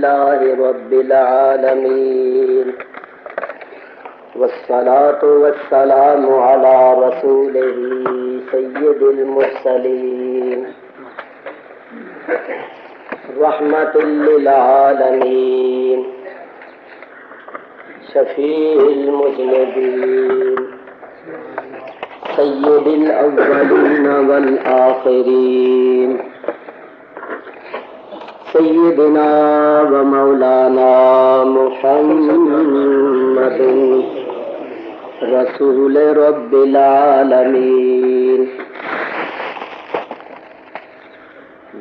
لله رب العالمين والصلاة والسلام على رسوله سيد المرسلين رحمة للعالمين شفيع المذنبين سيد الأولين والآخرين سيدنا ومولانا محمد رسول رب العالمين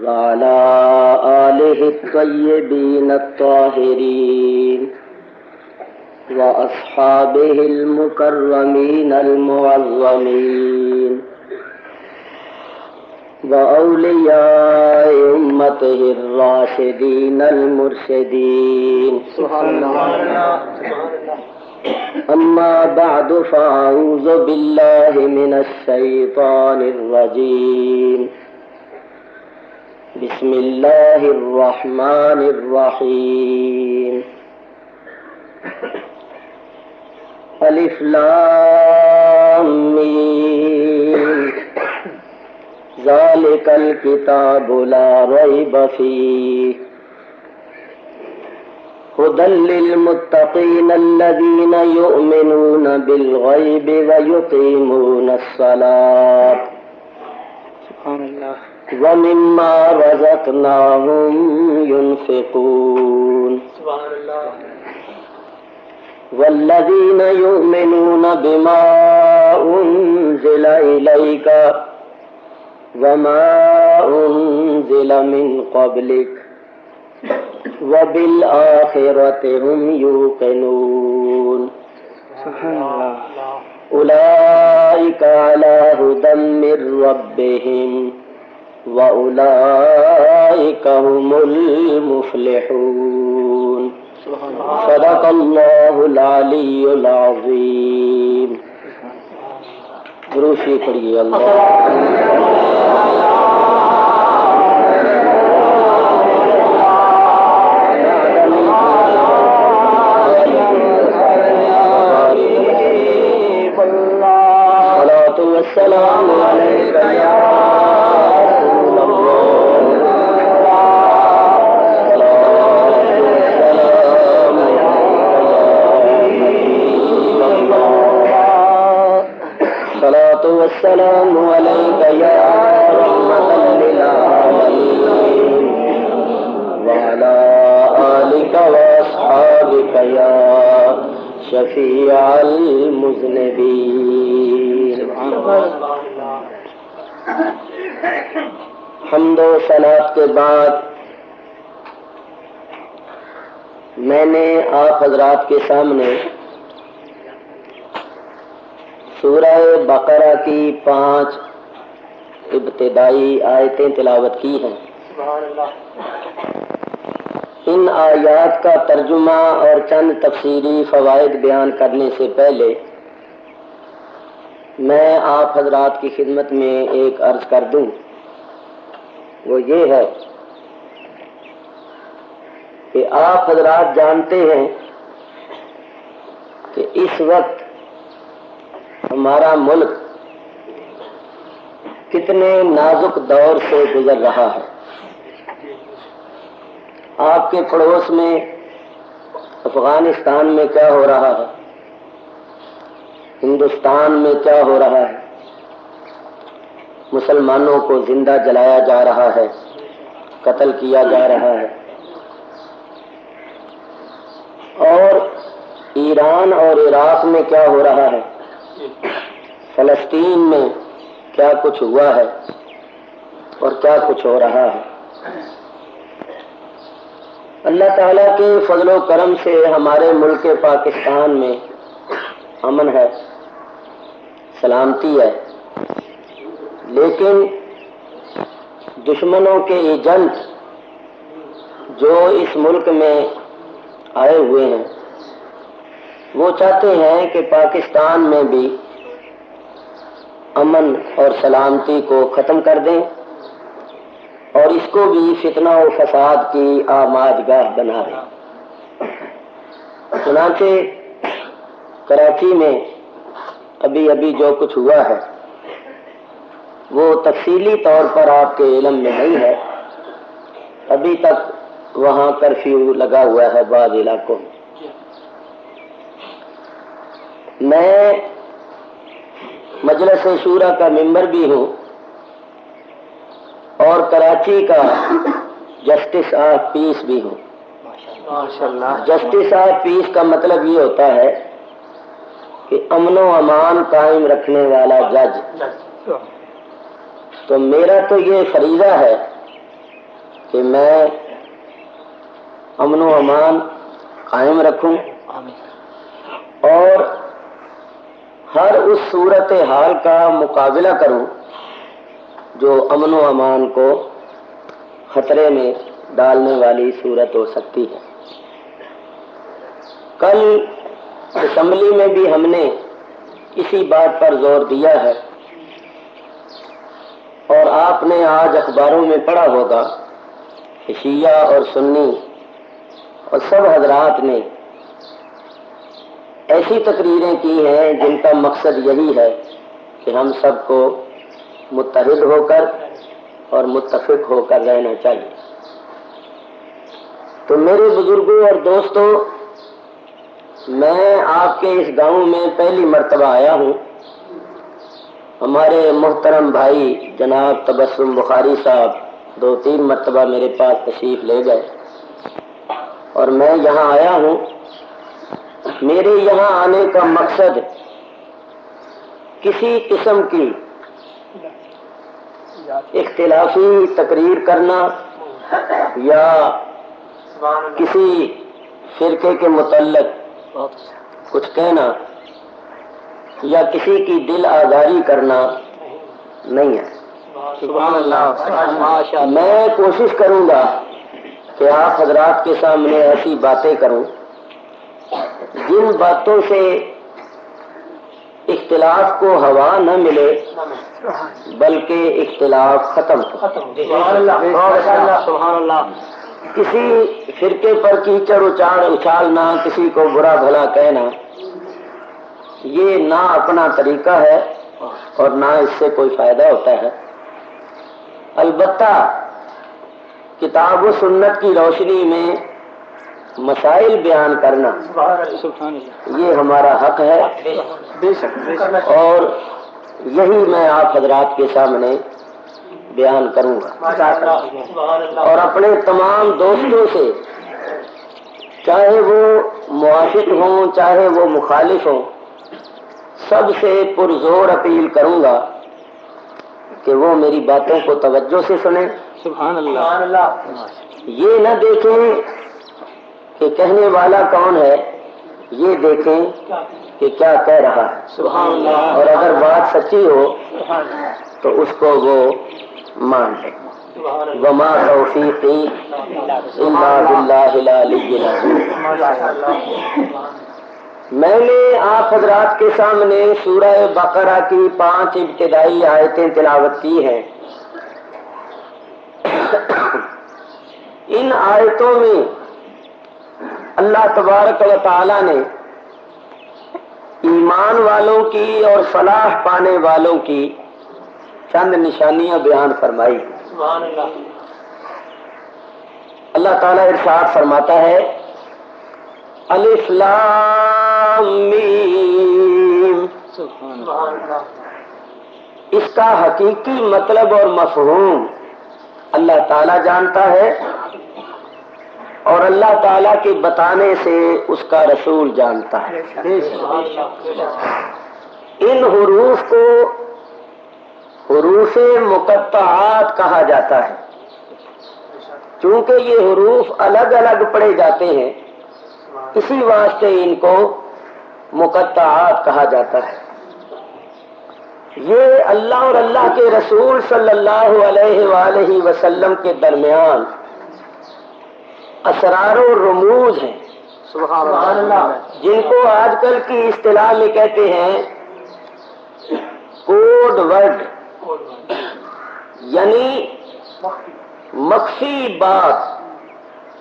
وعلى آله الطيبين الطاهرين وأصحابه المكرمين المعظمين وأولياء أمته الراشدين المرشدين سبحان الله. أما بعد فأعوذ بالله من الشيطان الرجيم بسم الله الرحمن الرحيم الف لام میم ذلك الكتاب لا ريب فيه هدى للمتقين الذين يؤمنون بالغيب ويقيمون الصلاة سبحان الله ومما رزقناهم ينفقون سبحان الله والذين يؤمنون بما أنزل إليك وما أنزل من قبلك وبالآخرة هم يوقنون سبحان الله أولئك على هدى من ربهم وأولئك هم المفلحون صدق الله العلي العظيم. دروشی پڑھیے اللہ صلاۃ والسلام علیک یا رسول اللہ والسلام عليك يا رحمة للعالمين وعلى آلك وأصحابك يا شفيع المذنبين. حمد و صلاۃ کے بعد میں نے آپ حضرات کے سامنے سورہ بقرہ کی 5 ابتدائی آیتیں تلاوت کی ہیں. ان آیات کا ترجمہ اور چند تفسیری فوائد بیان کرنے سے پہلے میں آپ حضرات کی خدمت میں ایک عرض کر دوں، وہ یہ ہے کہ آپ حضرات جانتے ہیں کہ اس وقت ہمارا ملک کتنے نازک دور سے گزر رہا ہے. آپ کے پڑوس میں افغانستان میں کیا ہو رہا ہے، ہندوستان میں کیا ہو رہا ہے، مسلمانوں کو زندہ جلایا جا رہا ہے، قتل کیا جا رہا ہے، اور ایران اور عراق میں کیا ہو رہا ہے، فلسطین میں کیا کچھ ہوا ہے اور کیا کچھ ہو رہا ہے. اللہ تعالیٰ کے فضل و کرم سے ہمارے ملک پاکستان میں امن ہے، سلامتی ہے، لیکن دشمنوں کے ایجنٹ جو اس ملک میں آئے ہوئے ہیں وہ چاہتے ہیں کہ پاکستان میں بھی امن اور سلامتی کو ختم کر دیں اور اس کو بھی فتنہ و فساد کی آماجگاہ بنا رہے. چنانچہ کراچی میں ابھی جو کچھ ہوا ہے وہ تفصیلی طور پر آپ کے علم میں نہیں ہے. ابھی تک وہاں کرفیو لگا ہوا ہے بعض علاقوں میں. میں مجلس شورا کا ممبر بھی ہوں اور کراچی کا جسٹس آف پیس بھی ہوں. جسٹس آف پیس کا مطلب یہ ہوتا ہے کہ امن و امان قائم رکھنے والا جج. تو میرا تو یہ فریضہ ہے کہ میں امن و امان قائم رکھوں اور ہر اس صورت حال کا مقابلہ کروں جو امن و امان کو خطرے میں ڈالنے والی صورت ہو سکتی ہے. کل اسمبلی میں بھی ہم نے اسی بات پر زور دیا ہے اور آپ نے آج اخباروں میں پڑھا ہوگا کہ شیعہ اور سنی اور سب حضرات نے ایسی تقریریں کی ہیں جن کا مقصد یہی ہے کہ ہم سب کو متحد ہو کر اور متفق ہو کر رہنا چاہیے. تو میرے بزرگوں اور دوستوں، میں آپ کے اس گاؤں میں پہلی مرتبہ آیا ہوں. ہمارے محترم بھائی جناب تبسم بخاری صاحب 2-3 مرتبہ میرے پاس تشریف لے گئے اور میں یہاں آیا ہوں. میرے یہاں آنے کا مقصد کسی قسم کی اختلافی تقریر کرنا یا کسی فرقے کے متعلق کچھ کہنا یا کسی کی دل آزاری کرنا نہیں ہے. سبحان اللہ. میں کوشش کروں گا کہ آپ حضرات کے سامنے ایسی باتیں کروں جن باتوں سے اختلاف کو ہوا نہ ملے بلکہ اختلاف ختم ہو. سبحان اللہ. کسی فرقے پر کیچڑ اچھالنا، کسی کو برا بھلا کہنا، یہ نہ اپنا طریقہ ہے اور نہ اس سے کوئی فائدہ ہوتا ہے. البتہ کتاب و سنت کی روشنی میں مسائل بیان کرنا یہ ہمارا حق ہے اور یہی میں آپ حضرات کے سامنے بیان کروں گا. اور اپنے تمام دوستوں سے، چاہے وہ موافق ہوں چاہے وہ مخالف ہوں، سب سے پرزور اپیل کروں گا کہ وہ میری باتوں کو توجہ سے سنیں. سبحان اللہ. یہ نہ دیکھیں کہ کہنے والا کون ہے، یہ دیکھیں کہ کیا کہہ رہا ہے. سبحان اللہ. اور اگر بات سچی ہو تو اس کو وہ مان لیں. وما توفیقی الا باللہ العلی العظیم. میں نے آپ حضرات کے سامنے سورہ بقرہ کی 5 ابتدائی آیتیں تلاوت کی ہیں. ان آیتوں میں اللہ تبارک و تعالی نے ایمان والوں کی اور فلاح پانے والوں کی چند نشانیاں بیان فرمائی. اللہ تعالیٰ ارشاد فرماتا ہے الف لام میم. اس کا حقیقی مطلب اور مفہوم اللہ تعالیٰ جانتا ہے اور اللہ تعالیٰ کے بتانے سے اس کا رسول جانتا ہے. ان حروف کو حروف مقطعات کہا جاتا ہے. چونکہ یہ حروف الگ الگ پڑھے جاتے ہیں اسی واسطے ان کو مقطعات کہا جاتا ہے. یہ اللہ اور اللہ کے رسول صلی اللہ علیہ وآلہ وسلم کے درمیان اسرار و رموز ہیں. سبحان اللہ. جن کو آج کل کی اصطلاح میں کہتے ہیں کوڈ ورڈ، یعنی مخفی بات،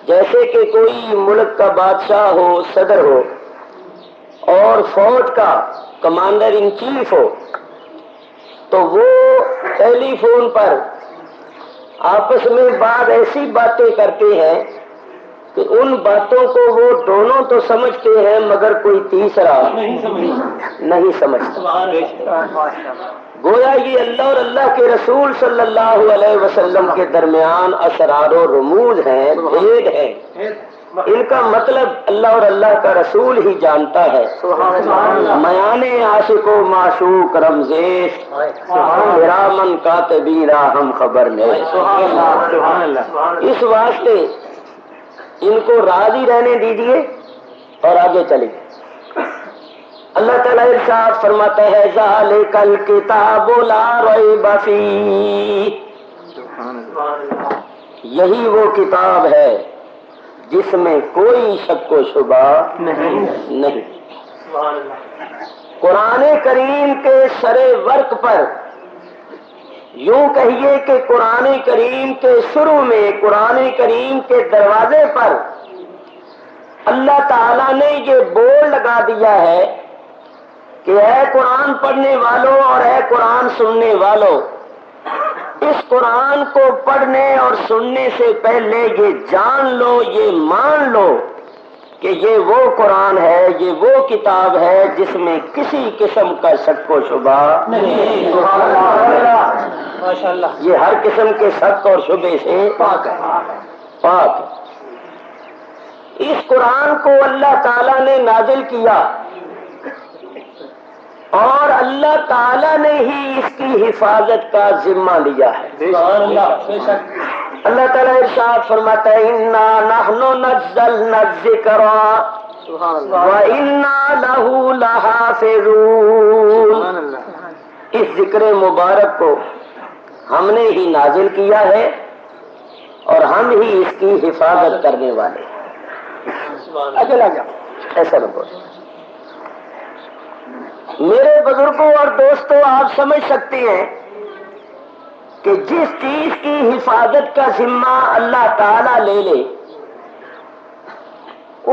جیسے کہ کوئی ملک کا بادشاہ ہو، صدر ہو، اور فوج کا کمانڈر ان چیف ہو، تو وہ ٹیلی فون پر آپس میں بعض ایسی باتیں کرتے ہیں کہ ان باتوں کو وہ دونوں تو سمجھتے ہیں مگر کوئی تیسرا نہیں سمجھتا. گویا یہ اللہ اور اللہ کے رسول صلی اللہ علیہ وسلم کے درمیان اسرار و رموز ہیں، بھید ہیں. ان کا مطلب اللہ اور اللہ کا رسول ہی جانتا ہے. میان عاشق و معشوق رمزیش، کرامن کاتبین ہم خبر نہیں. اس واسطے ان کو راضی رہنے دیجئے اور آگے چلیے. اللہ تعالیٰ ارشاد فرماتا ہے ذالک الکتاب لا ریب فیہ، یہی وہ کتاب ہے جس میں کوئی شک و شبہ نہیں. قرآن کریم کے سر ورق پر یوں کہیے کہ قرآن کریم کے شروع میں، قرآن کریم کے دروازے پر اللہ تعالیٰ نے یہ بورڈ لگا دیا ہے کہ اے قرآن پڑھنے والوں اور اے قرآن سننے والوں، اس قرآن کو پڑھنے اور سننے سے پہلے یہ جان لو، یہ مان لو کہ یہ وہ قرآن ہے، یہ وہ کتاب ہے جس میں کسی قسم کا شک و شبہ نہیں. یہ ہر قسم کے شک اور شبے سے پاک ہے. اس قرآن کو اللہ تعالیٰ نے نازل کیا اور اللہ تعالیٰ نے ہی اس کی حفاظت کا ذمہ لیا ہے. اللہ تعالیٰ ارشاد فرماتا ہے انا نحن نزلنا الذکر وَإِنَّا لَهُ لَحَافِظُونَ. اس ذکر مبارک کو ہم نے ہی نازل کیا ہے اور ہم ہی اس کی حفاظت کرنے والے ہیں. اگلا جا ایسا نہ بولو. میرے بزرگوں اور دوستوں، آپ سمجھ سکتے ہیں کہ جس چیز کی حفاظت کا ذمہ اللہ تعالیٰ لے لے،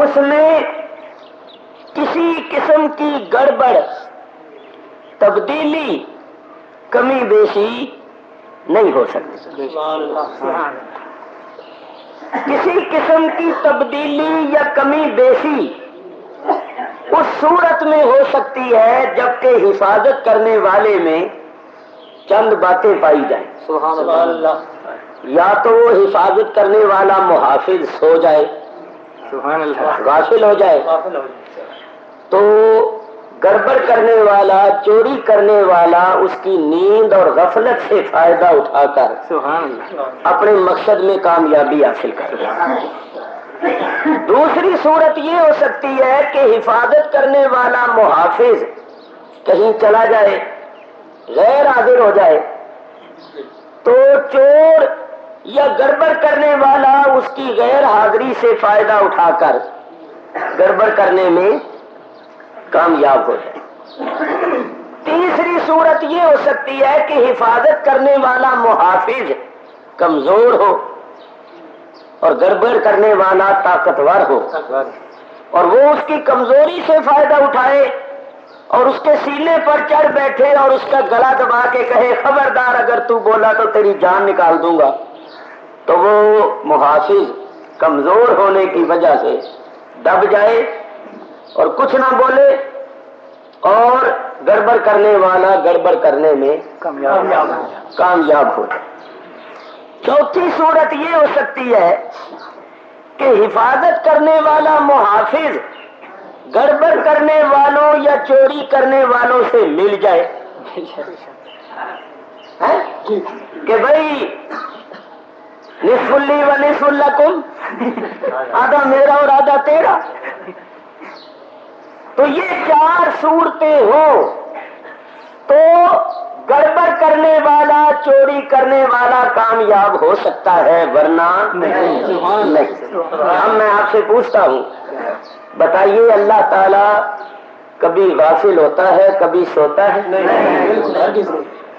اس میں کسی قسم کی گڑبڑ، تبدیلی، کمی بیشی نہیں ہو سکتی. کسی قسم کی تبدیلی یا کمی بیشی اس صورت میں ہو سکتی ہے جبکہ حفاظت کرنے والے میں چند باتیں پائی جائیں. سبحان اللہ. یا تو وہ حفاظت کرنے والا محافظ سو جائے، سبحان اللہ، غافل ہو جائے، تو گڑبڑ کرنے والا، چوری کرنے والا اس کی نیند اور غفلت سے فائدہ اٹھا کر سبحان اللہ اپنے مقصد میں کامیابی حاصل کرے. دوسری صورت یہ ہو سکتی ہے کہ حفاظت کرنے والا محافظ کہیں چلا جائے، غیر حاضر ہو جائے، تو چور یا گڑبڑ کرنے والا اس کی غیر حاضری سے فائدہ اٹھا کر گڑبڑ کرنے میں کامیاب ہو جائے. تیسری صورت یہ ہو سکتی ہے کہ حفاظت کرنے والا محافظ کمزور ہو اور گڑبڑ کرنے والا طاقتور ہو، اور وہ اس کی کمزوری سے فائدہ اٹھائے اور اس کے سینے پر چڑھ بیٹھے اور اس کا گلا دبا کے کہے خبردار اگر تو بولا تو تیری جان نکال دوں گا. تو وہ محافظ کمزور ہونے کی وجہ سے دب جائے اور کچھ نہ بولے، اور گڑبڑ کرنے والا گڑبڑ کرنے میں کامیاب ہو جائے. چوتھی صورت یہ ہو سکتی ہے کہ حفاظت کرنے والا محافظ گڑبڑ کرنے والوں یا چوری کرنے والوں سے مل جائے کہ بھائی نصف لی و نصف لکم، آدھا میرا اور آدھا تیرا. تو یہ چار صورتیں ہوں تو گڑبڑ کرنے والا، چوری کرنے والا کامیاب ہو سکتا ہے، ورنہ نہیں. اب میں آپ سے پوچھتا ہوں، بتائیے اللہ تعالیٰ کبھی غافل ہوتا ہے، کبھی سوتا ہے؟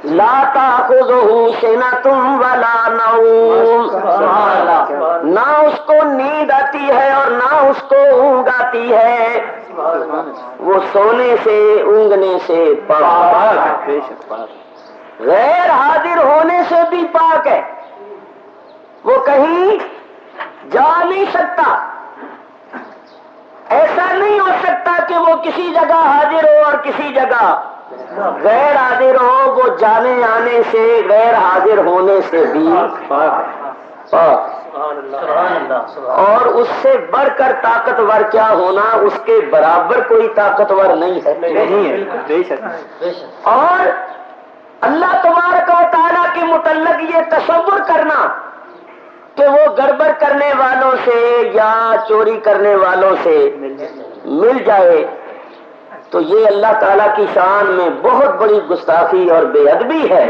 لا تأخذہ سنۃ ولا نوم، نہ اس کو نیند آتی ہے اور نہ اس کو اونگ آتی ہے، وہ سونے سے اونگنے سے پاک، غیر حاضر ہونے سے بھی پاک ہے، وہ کہیں جا نہیں سکتا، ایسا نہیں ہو سکتا کہ وہ کسی جگہ حاضر ہو اور کسی جگہ غیر حاضر ہو، وہ جانے آنے سے غیر حاضر ہونے سے بھی پاک، اور اس سے بڑھ کر طاقتور کیا ہونا، اس کے برابر کوئی طاقتور نہیں ہے، اور اللہ تبارک و تعالیٰ کے متعلق یہ تصور کرنا کہ وہ گڑبڑ کرنے والوں سے یا چوری کرنے والوں سے مل جائے، تو یہ اللہ تعالیٰ کی شان میں بہت بڑی گستاخی اور بے ادبی ہے،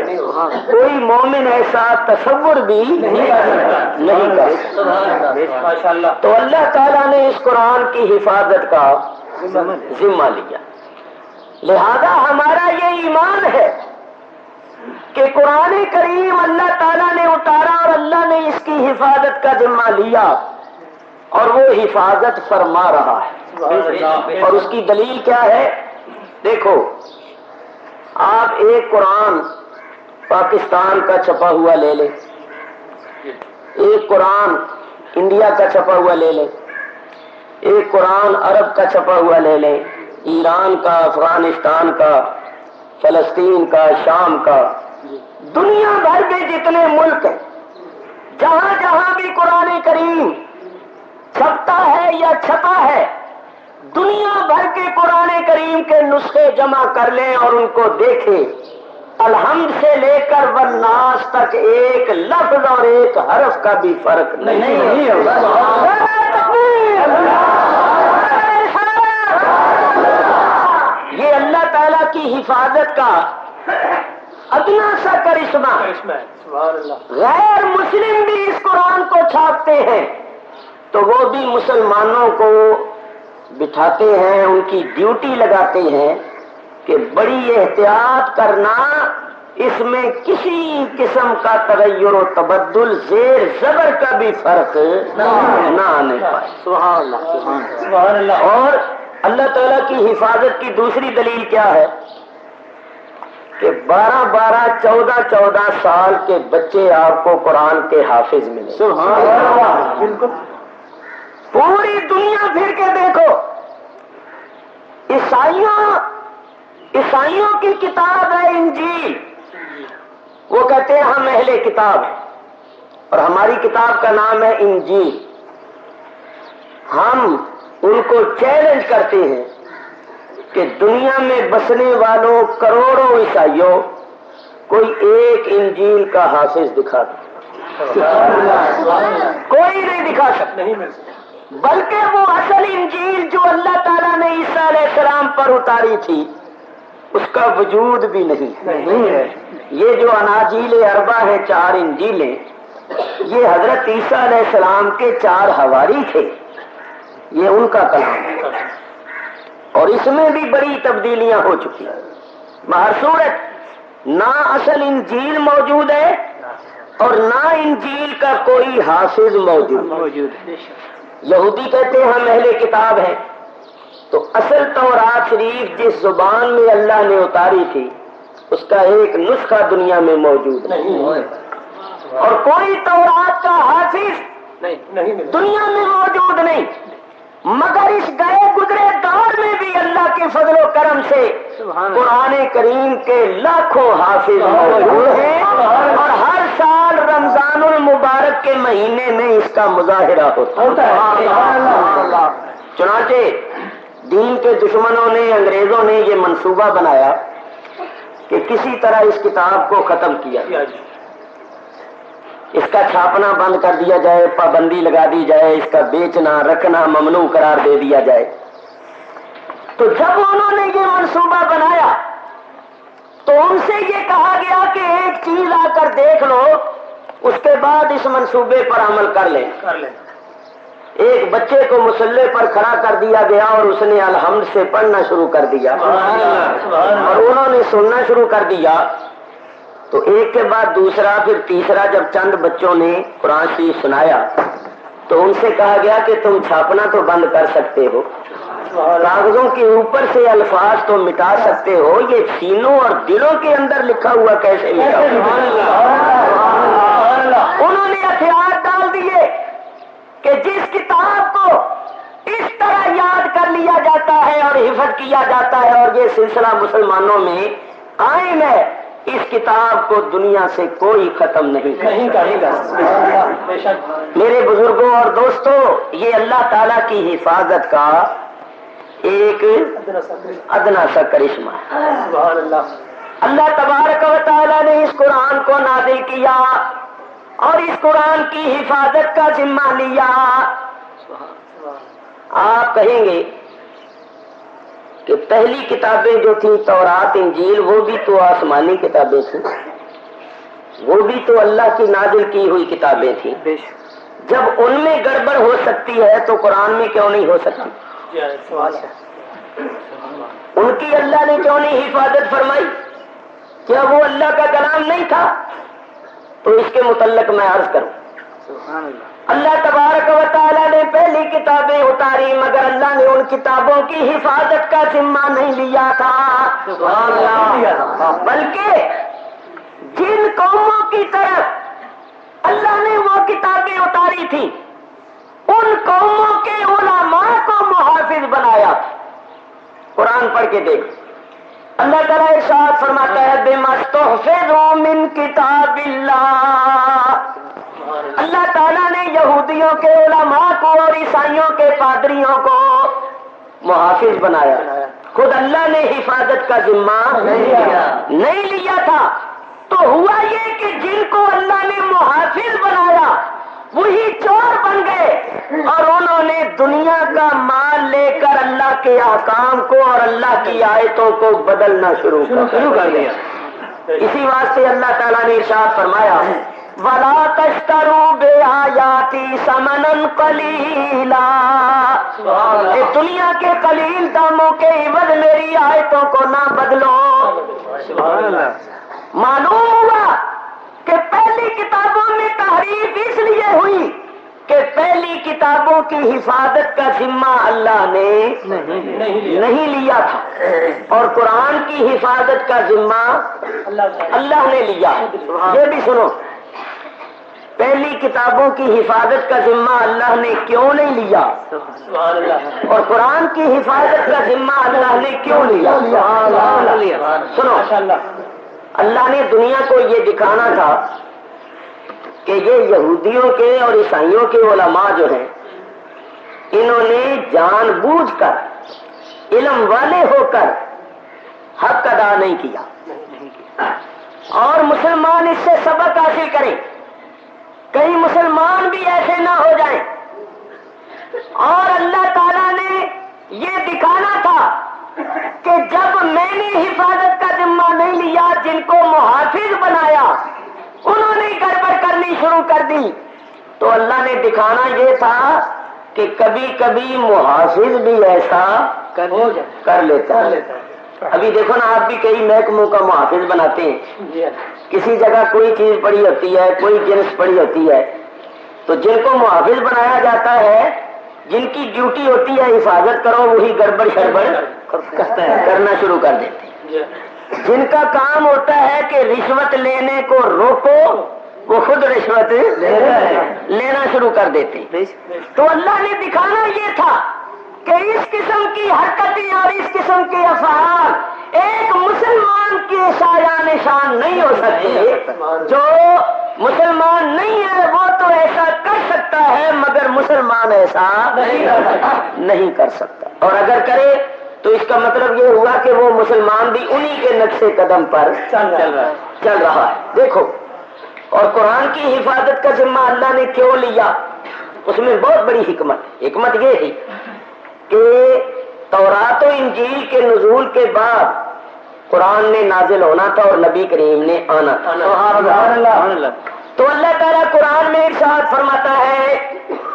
کوئی مومن ایسا تصور بھی نہیں کر سکتا۔ تو اللہ تعالیٰ نے اس قرآن کی حفاظت کا ذمہ لیا، لہذا ہمارا یہ ایمان ہے کہ قرآن کریم اللہ تعالیٰ نے اتارا اور اللہ نے اس کی حفاظت کا ذمہ لیا اور وہ حفاظت فرما رہا ہے، اور اس کی دلیل کیا ہے؟ دیکھو، آپ ایک قرآن پاکستان کا چھپا ہوا لے لیں، ایک قرآن انڈیا کا چھپا ہوا لے لیں، ایک قرآن عرب کا چھپا ہوا لے لیں، ایران کا، افغانستان کا، فلسطین کا، شام کا، دنیا بھر کے جتنے ملک ہیں، جہاں جہاں بھی قرآن کریم چھپتا ہے یا چھپا ہے، دنیا بھر کے قرآن کریم کے نسخے جمع کر لیں اور ان کو دیکھیں، الحمد سے لے کر والناس تک ایک لفظ اور ایک حرف کا بھی فرق نہیں ہوگا۔ یہ اللہ تعالیٰ کی حفاظت کا ادنا سا کرشمہ، غیر مسلم بھی اس قرآن کو چھاپتے ہیں تو وہ بھی مسلمانوں کو بٹھاتے ہیں، ان کی ڈیوٹی لگاتے ہیں کہ بڑی احتیاط کرنا، اس میں کسی قسم کا تغیر و تبدل، زیر زبر کا بھی فرق نہ آنے پائے۔ سبحان اللہ۔ اور اللہ تعالیٰ کی حفاظت کی دوسری دلیل کیا ہے کہ 12 14 سال کے بچے آپ کو قرآن کے حافظ ملے۔ سبحان اللہ۔ بالکل، پوری دنیا پھر کے دیکھو، عیسائیوں کی کتاب ہے انجیل، وہ کہتے ہیں ہم اہل کتاب ہیں اور ہماری کتاب کا نام ہے انجیل، ہم ان کو چیلنج کرتے ہیں کہ دنیا میں بسنے والوں کروڑوں عیسائیوں کوئی ایک انجیل کا حافظ دکھا دو، کوئی نہیں دکھا سکتا، بلکہ وہ اصل انجیل جو اللہ تعالیٰ نے عیسیٰ علیہ السلام پر اتاری تھی اس کا وجود بھی نہیں ہے۔ یہ جو اناجیل اربع ہیں، 4 انجیلیں، یہ حضرت عیسیٰ علیہ السلام کے 4 حواری تھے، یہ ان کا کلام ہے، اور اس میں بھی بڑی تبدیلیاں ہو چکی ہیں۔ بہر صورت نہ اصل انجیل موجود ہے اور نہ انجیل کا کوئی حافظ موجود ہے۔ یہودی کہتے ہیں ہم اہل کتاب ہیں، تو اصل تورات شریف جس زبان میں اللہ نے اتاری تھی اس کا ایک نسخہ دنیا میں موجود نہیں، اور کوئی تورات کا حافظ دنیا میں موجود نہیں، مگر اس گئے گزرے دور میں بھی اللہ کے فضل و کرم سے قرآن کریم کے لاکھوں حافظ موجود ہیں، اور ہر سال رمضان المبارک کے مہینے میں اس کا مظاہرہ ہوتا ہے۔ چنانچہ دین کے دشمنوں نے، انگریزوں نے یہ منصوبہ بنایا کہ کسی طرح اس کتاب کو ختم کیا جائے، اس کا چھاپنا بند کر دیا جائے، پابندی لگا دی جائے، اس کا بیچنا رکھنا ممنوع قرار دے دیا جائے۔ تو جب انہوں نے یہ منصوبہ بنایا تو ان سے یہ کہا گیا کہ ایک چیز آ کر دیکھ لو، اس کے بعد اس منصوبے پر عمل کر لیں۔ ایک بچے کو مسلح پر کھڑا کر دیا گیا اور اس نے الحمد سے پڑھنا شروع کر دیا، اور انہوں نے سننا شروع کر دیا تو ایک کے بعد دوسرا پھر تیسرا جب چند بچوں نے قرآن شریف سنایا تو ان سے کہا گیا کہ تم چھاپنا تو بند کر سکتے ہو، کاغذوں کے اوپر سے الفاظ تو مٹا سکتے ہو، یہ سینوں اور دلوں کے اندر لکھا ہوا کیسے مٹا؟ انہوں نے ہتھیار ڈال دیے کہ جس کتاب کو اس طرح یاد کر لیا جاتا ہے اور حفظ کیا جاتا ہے اور یہ سلسلہ مسلمانوں میں قائم ہے، اس کتاب کو دنیا سے کوئی ختم نہیں کرے گا۔ میرے بزرگوں اور دوستوں، یہ اللہ تعالیٰ کی حفاظت کا ایک ادنا سا کرشمہ ہے۔ اللہ تبارک و تعالیٰ نے اس قرآن کو نازل کیا اور اس قرآن کی حفاظت کا ذمہ لیا۔ آپ کہیں گے کہ پہلی کتابیں جو تھیں تورات انجیل وہ بھی تو آسمانی کتابیں تھیں، وہ بھی تو اللہ کی نازل کی ہوئی کتابیں تھیں، جب ان میں گڑبڑ ہو سکتی ہے تو قرآن میں کیوں نہیں ہو سکتی؟ ان کی اللہ نے کیوں نہیں حفاظت فرمائی؟ کیا وہ اللہ کا کلام نہیں تھا؟ تو اس کے متعلق میں عرض کروں، اللہ تبارک و تعالیٰ نے پہلی کتابیں اتاری مگر اللہ نے ان کتابوں کی حفاظت کا ذمہ نہیں لیا تھا، بلکہ جن قوموں کی طرف اللہ نے وہ کتابیں اتاری تھی ان قوموں کے علماء کو محافظ بنایا۔ قرآن پڑھ کے دیکھ، اللہ تعالیٰ ارشاد فرماتا ہے بِمَسْتُحْفِظُوا مِنْ کِتَابِ اللَّهِ، اللہ تعالیٰ نے یہودیوں کے علماء کو اور عیسائیوں کے پادریوں کو محافظ بنایا، خود اللہ نے حفاظت کا ذمہ نہیں لیا تھا۔ تو ہوا یہ کہ جن کو اللہ نے محافظ بنایا وہی چور بن گئے اور انہوں نے دنیا کا مال لے کر اللہ کے احکام کو اور اللہ کی آیتوں کو بدلنا شروع کر دیا۔ اسی واسطے اللہ تعالیٰ نے ارشاد فرمایا وَلَا تَشْتَرُوا بِآيَاتِي ثَمَنًا قَلِيلًا، کہ دنیا کے قلیل داموں کے عوض میری آیتوں کو نہ بدلو۔ معلوم ہوا کہ پہلی کتابوں میں تحریف اس لیے ہوئی کہ پہلی کتابوں کی حفاظت کا ذمہ اللہ نے نہیں لیا تھا اور قرآن کی حفاظت کا ذمہ اللہ نے لیا۔ یہ بھی سنو، پہلی کتابوں کی حفاظت کا ذمہ اللہ نے کیوں نہیں لیا اور قرآن کی حفاظت کا ذمہ اللہ نے کیوں لیا؟ سنو، اللہ نے دنیا کو یہ دکھانا تھا کہ یہ یہودیوں کے اور عیسائیوں کے علماء جو ہیں انہوں نے جان بوجھ کر علم والے ہو کر حق ادا نہیں کیا، اور مسلمان اس سے سبق حاصل کریں، کئی مسلمان بھی ایسے نہ ہو جائیں۔ اور اللہ تعالیٰ نے یہ دکھانا تھا کہ جب میں نے حفاظت کا ذمہ نہیں لیا، جن کو محافظ بنایا انہوں نے گڑبڑ کرنی شروع کر دی، تو اللہ نے دکھانا یہ تھا کہ کبھی کبھی محافظ بھی ایسا کر لیتا ہے۔ ابھی دیکھو نا، آپ بھی کئی محکموں کا محافظ بناتے ہیں، کسی جگہ کوئی چیز پڑی ہوتی ہے، کوئی جنس پڑی ہوتی ہے، تو جن کو محافظ بنایا جاتا ہے، جن کی ڈیوٹی ہوتی ہے حفاظت کرو، وہی گڑبڑ شڑبڑ کرنا شروع کر دیتے ہیں۔ جن کا کام ہوتا ہے کہ رشوت لینے کو روکو، وہ خود رشوت لینا شروع کر دیتے ہیں۔ تو اللہ نے دکھانا یہ تھا کہ اس قسم کی حرکتیں اور اس قسم کے افعال ایک مسلمان کے شایان نشان نہیں ہو سکتے۔ جو مسلمان نہیں ہے وہ تو ایسا کر سکتا ہے مگر مسلمان ایسا نہیں کر سکتا، اور اگر کرے تو اس کا مطلب یہ ہوا کہ وہ مسلمان بھی انہی کے نقش قدم پر چل رہا ہے۔ دیکھو، اور قرآن کی حفاظت کا ذمہ اللہ نے کیوں لیا؟ اس میں بہت بڑی حکمت یہ تھی کہ تورات و انجیل کے نزول کے بعد قرآن نے نازل ہونا تھا اور نبی کریم نے آنا تھا۔ تو اللہ تعالیٰ قرآن میں ارشاد فرماتا ہے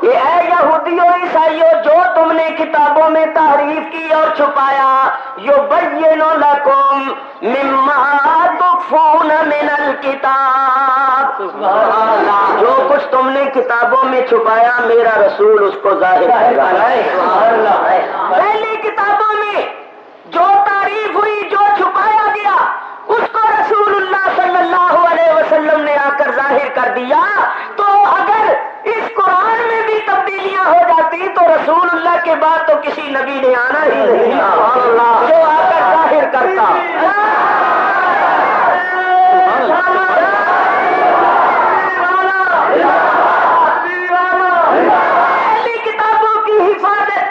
کہ اے یہودیوں عیسائیوں، جو تم نے کتابوں میں تحریف تعریف کی اور چھپایا. یبین لکم مما تخفون من الکتاب. جو کچھ تم نے کتابوں میں چھپایا میرا رسول اس کو ظاہر کر رہا ہے. پہلی کتابوں میں جو تعریف ہوئی، جو چھپایا گیا، اس کو رسول اللہ صلی اللہ علیہ وسلم نے آ کر ظاہر کر دیا. تو اگر اس قرآن میں بھی تبدیلیاں ہو جاتی تو رسول اللہ کے بعد تو کسی نبی نے آنا ہی نہیں جو آ کر ظاہر کرتا. پہلی کتابوں کی حفاظت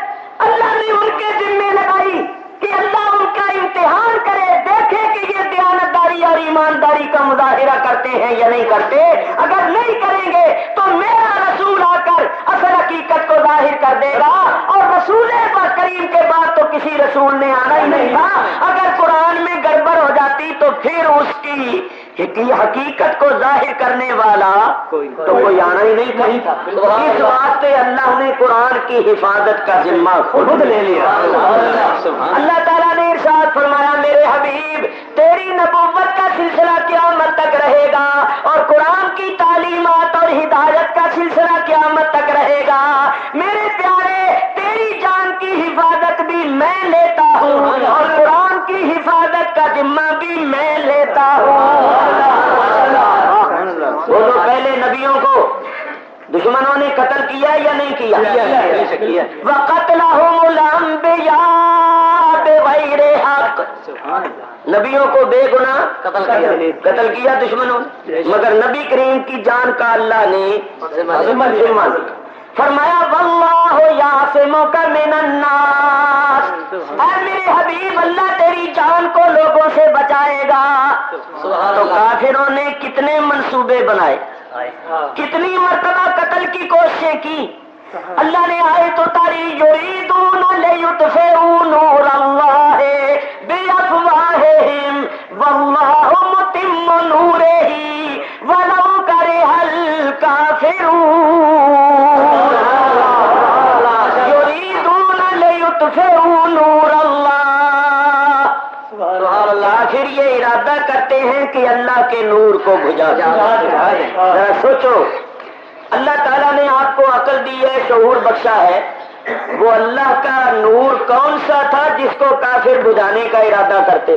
اللہ نے ان کے ذمے لگائی کہ اللہ ان کا امتحان کرے، دیکھے کہ یہ دیانتداری اور ایمانداری کا مظاہرہ کرتے ہیں یا نہیں کرتے. اگر نہیں کریں گے تو میرا رسول آ کر اصل حقیقت کو ظاہر کر دے گا، اور رسول کریم کے بعد تو کسی رسول نے آنا ہی نہیں تھا. اگر قرآن میں گڑبڑ ہو جاتی تو پھر اس کی حقیقت کو ظاہر کرنے والا تو کوئی آنا ہی نہیں تھا. اس واسطے اللہ نے قرآن کی حفاظت کا ذمہ خود لے لیا. اللہ تعالیٰ نے ارشاد فرمایا میرے حبیب تیری نبوت کا سلسلہ قیامت تک رہے گا، اور قرآن کی تعلیمات اور ہدایت کا سلسلہ قیامت تک رہے گا. میرے پیارے تیری جان کی حفاظت بھی میں لیتا ہوں اور قرآن کی حفاظت کا ذمہ بھی میں لیتا ہوں. بولو پہلے نبیوں کو دشمنوں نے قتل کیا یا نہیں کیا؟ وَقَتْلَهُمُ الْأَنْبِيَاءَ بِغَيْرِ حَقٍّ. نبیوں کو بے گناہ قتل کیا دشمنوں نے، مگر نبی کریم کی جان کا اللہ نے ذمہ فرمایا واللہ یعصمک من الناس. اے میرے حبیب اللہ تیری جان کو لوگوں سے بچائے گا. تو کافروں نے کتنے منصوبے بنائے، کتنی مرتبہ قتل کی کوششیں کی. اللہ نے آیت اتاری یریدون لیطفئوا نور اللہ بافواہہم واللہ متم نورہ ولو کرہ الکافرون. یریدون لیطفئوا نور اللہ. کافر یہ ارادہ کرتے ہیں کہ اللہ کے نور کو بجھا دیں. ذرا سوچو، اللہ تعالیٰ نے آپ کو عقل دی ہے، شعور بخشا ہے. وہ اللہ کا نور کون سا تھا جس کو کافر بجھانے کا ارادہ کرتے؟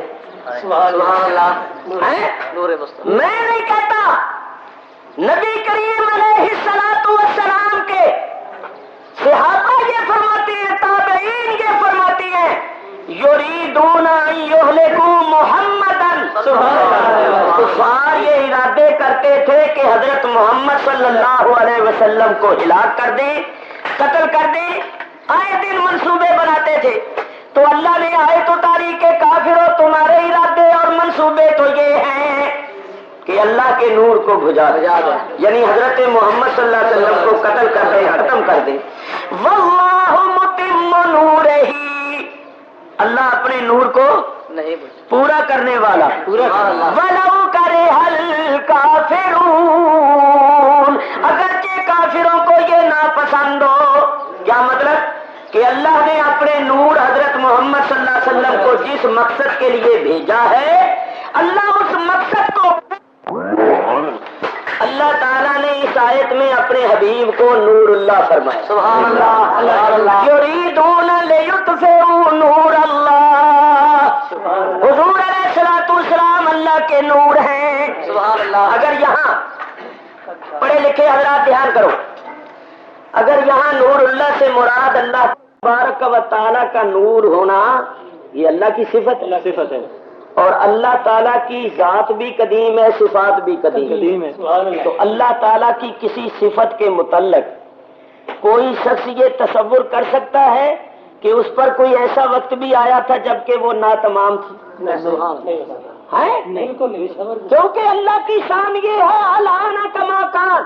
سبحان اللہ. میں نہیں کہتا، نبی کریم علیہ الصلوۃ والسلام کے صحابہ یہ فرماتے ہیں، تابعین یہ فرماتے ہیں یریدون ان یہلکوا محمدا. کفار یہ ارادے کرتے تھے کہ حضرت محمد صلی اللہ علیہ وسلم کو ہلاک کر دیں، قتل کر دیں. آئے دن منصوبے بناتے تھے. تو اللہ نے آیت اتاری کے کافروں تمہارے ارادے اور منصوبے تو یہ ہیں کہ اللہ کے نور کو بجھا دیں، یعنی حضرت محمد صلی اللہ علیہ وسلم کو قتل کر دیں، ختم کر دیں. واللہ متم نورہ. اللہ اپنے نور کو پورا کرنے والا. وَلَوْ كَرِهَ الْكَافِرُونَ. اگرچہ کافروں کو یہ ناپسند ہو. کیا مطلب؟ کہ اللہ نے اپنے نور حضرت محمد صلی اللہ علیہ وسلم کو جس مقصد کے لیے بھیجا ہے، اللہ اس مقصد کو اللہ تعالیٰ نے اس آیت میں اپنے حبیب کو نور اللہ فرمایا. سبحان اللہ. یریدون لیطفئوا نور اللہ. حضور علیہ الصلوۃ والسلام اللہ کے نور ہیں. سبحان اللہ. اگر یہاں پڑھے لکھے حضرات دھیان کرو، اگر یہاں نور اللہ سے مراد اللہ تبارک و تعالیٰ کا نور ہونا، یہ اللہ کی صفت ہے، اور اللہ تعالیٰ کی ذات بھی قدیم ہے، صفات بھی قدیم ہے. تو اللہ تعالیٰ کی کسی صفت کے متعلق کوئی شخص یہ تصور کر سکتا ہے کہ اس پر کوئی ایسا وقت بھی آیا تھا جبکہ وہ ناتمام تھی؟ کیونکہ اللہ کی شان یہ ہے الان کما کان.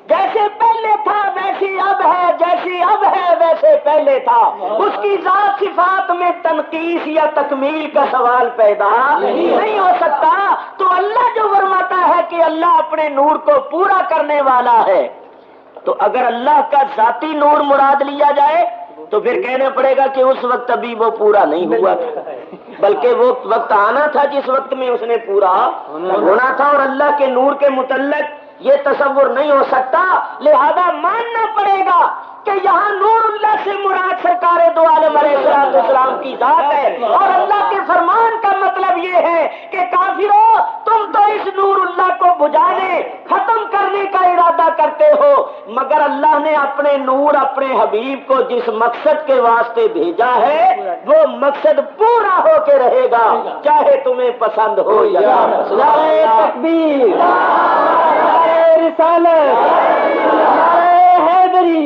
جیسے پہلے تھا ویسی اب ہے، جیسی اب ہے ویسے پہلے تھا. اس کی ذات صفات میں تنقیص یا تکمیل کا سوال پیدا نہیں ہو سکتا. تو اللہ جو فرماتا ہے کہ اللہ اپنے نور کو پورا کرنے والا ہے، تو اگر اللہ کا ذاتی نور مراد لیا جائے تو پھر کہنا پڑے گا کہ اس وقت ابھی وہ پورا نہیں ہوا تھا، بلکہ وہ وقت آنا تھا جس وقت میں اس نے پورا ہونا تھا، اور اللہ کے نور کے متعلق یہ تصور نہیں ہو سکتا، لہذا ماننا پڑے گا کہ یہاں نور اللہ سے مراد سرکار دو عالم علیہ السلام کی ذات ہے، اور اللہ کے فرمان کا مطلب یہ ہے کہ کافرو تم تو اس نور اللہ کو بجھانے ختم کرنے کا ارادہ کرتے ہو، مگر اللہ نے اپنے نور اپنے حبیب کو جس مقصد کے واسطے بھیجا ہے وہ مقصد پورا ہو کے رہے گا، چاہے تمہیں پسند ہو یا نہ۔ نعرہ تکبیر، نعرہ رسالت، نعرہ حیدری۔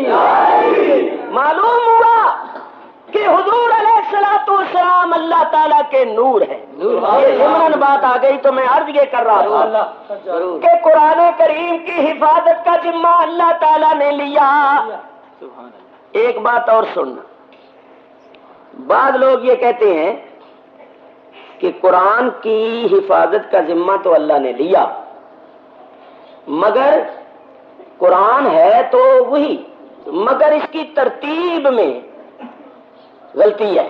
معلوم ہوا کہ حضور علیہ السلام اللہ تعالیٰ کے نور ہے۔ یہ ضمن بات آ گئی تو میں عرض یہ کر رہا تھا کہ قرآن کریم کی حفاظت کا ذمہ اللہ تعالیٰ نے لیا۔ ایک بات اور سننا، بعض لوگ یہ کہتے ہیں کہ قرآن کی حفاظت کا ذمہ تو اللہ نے لیا، مگر قرآن ہے تو وہی، مگر اس کی ترتیب میں غلطی ہے،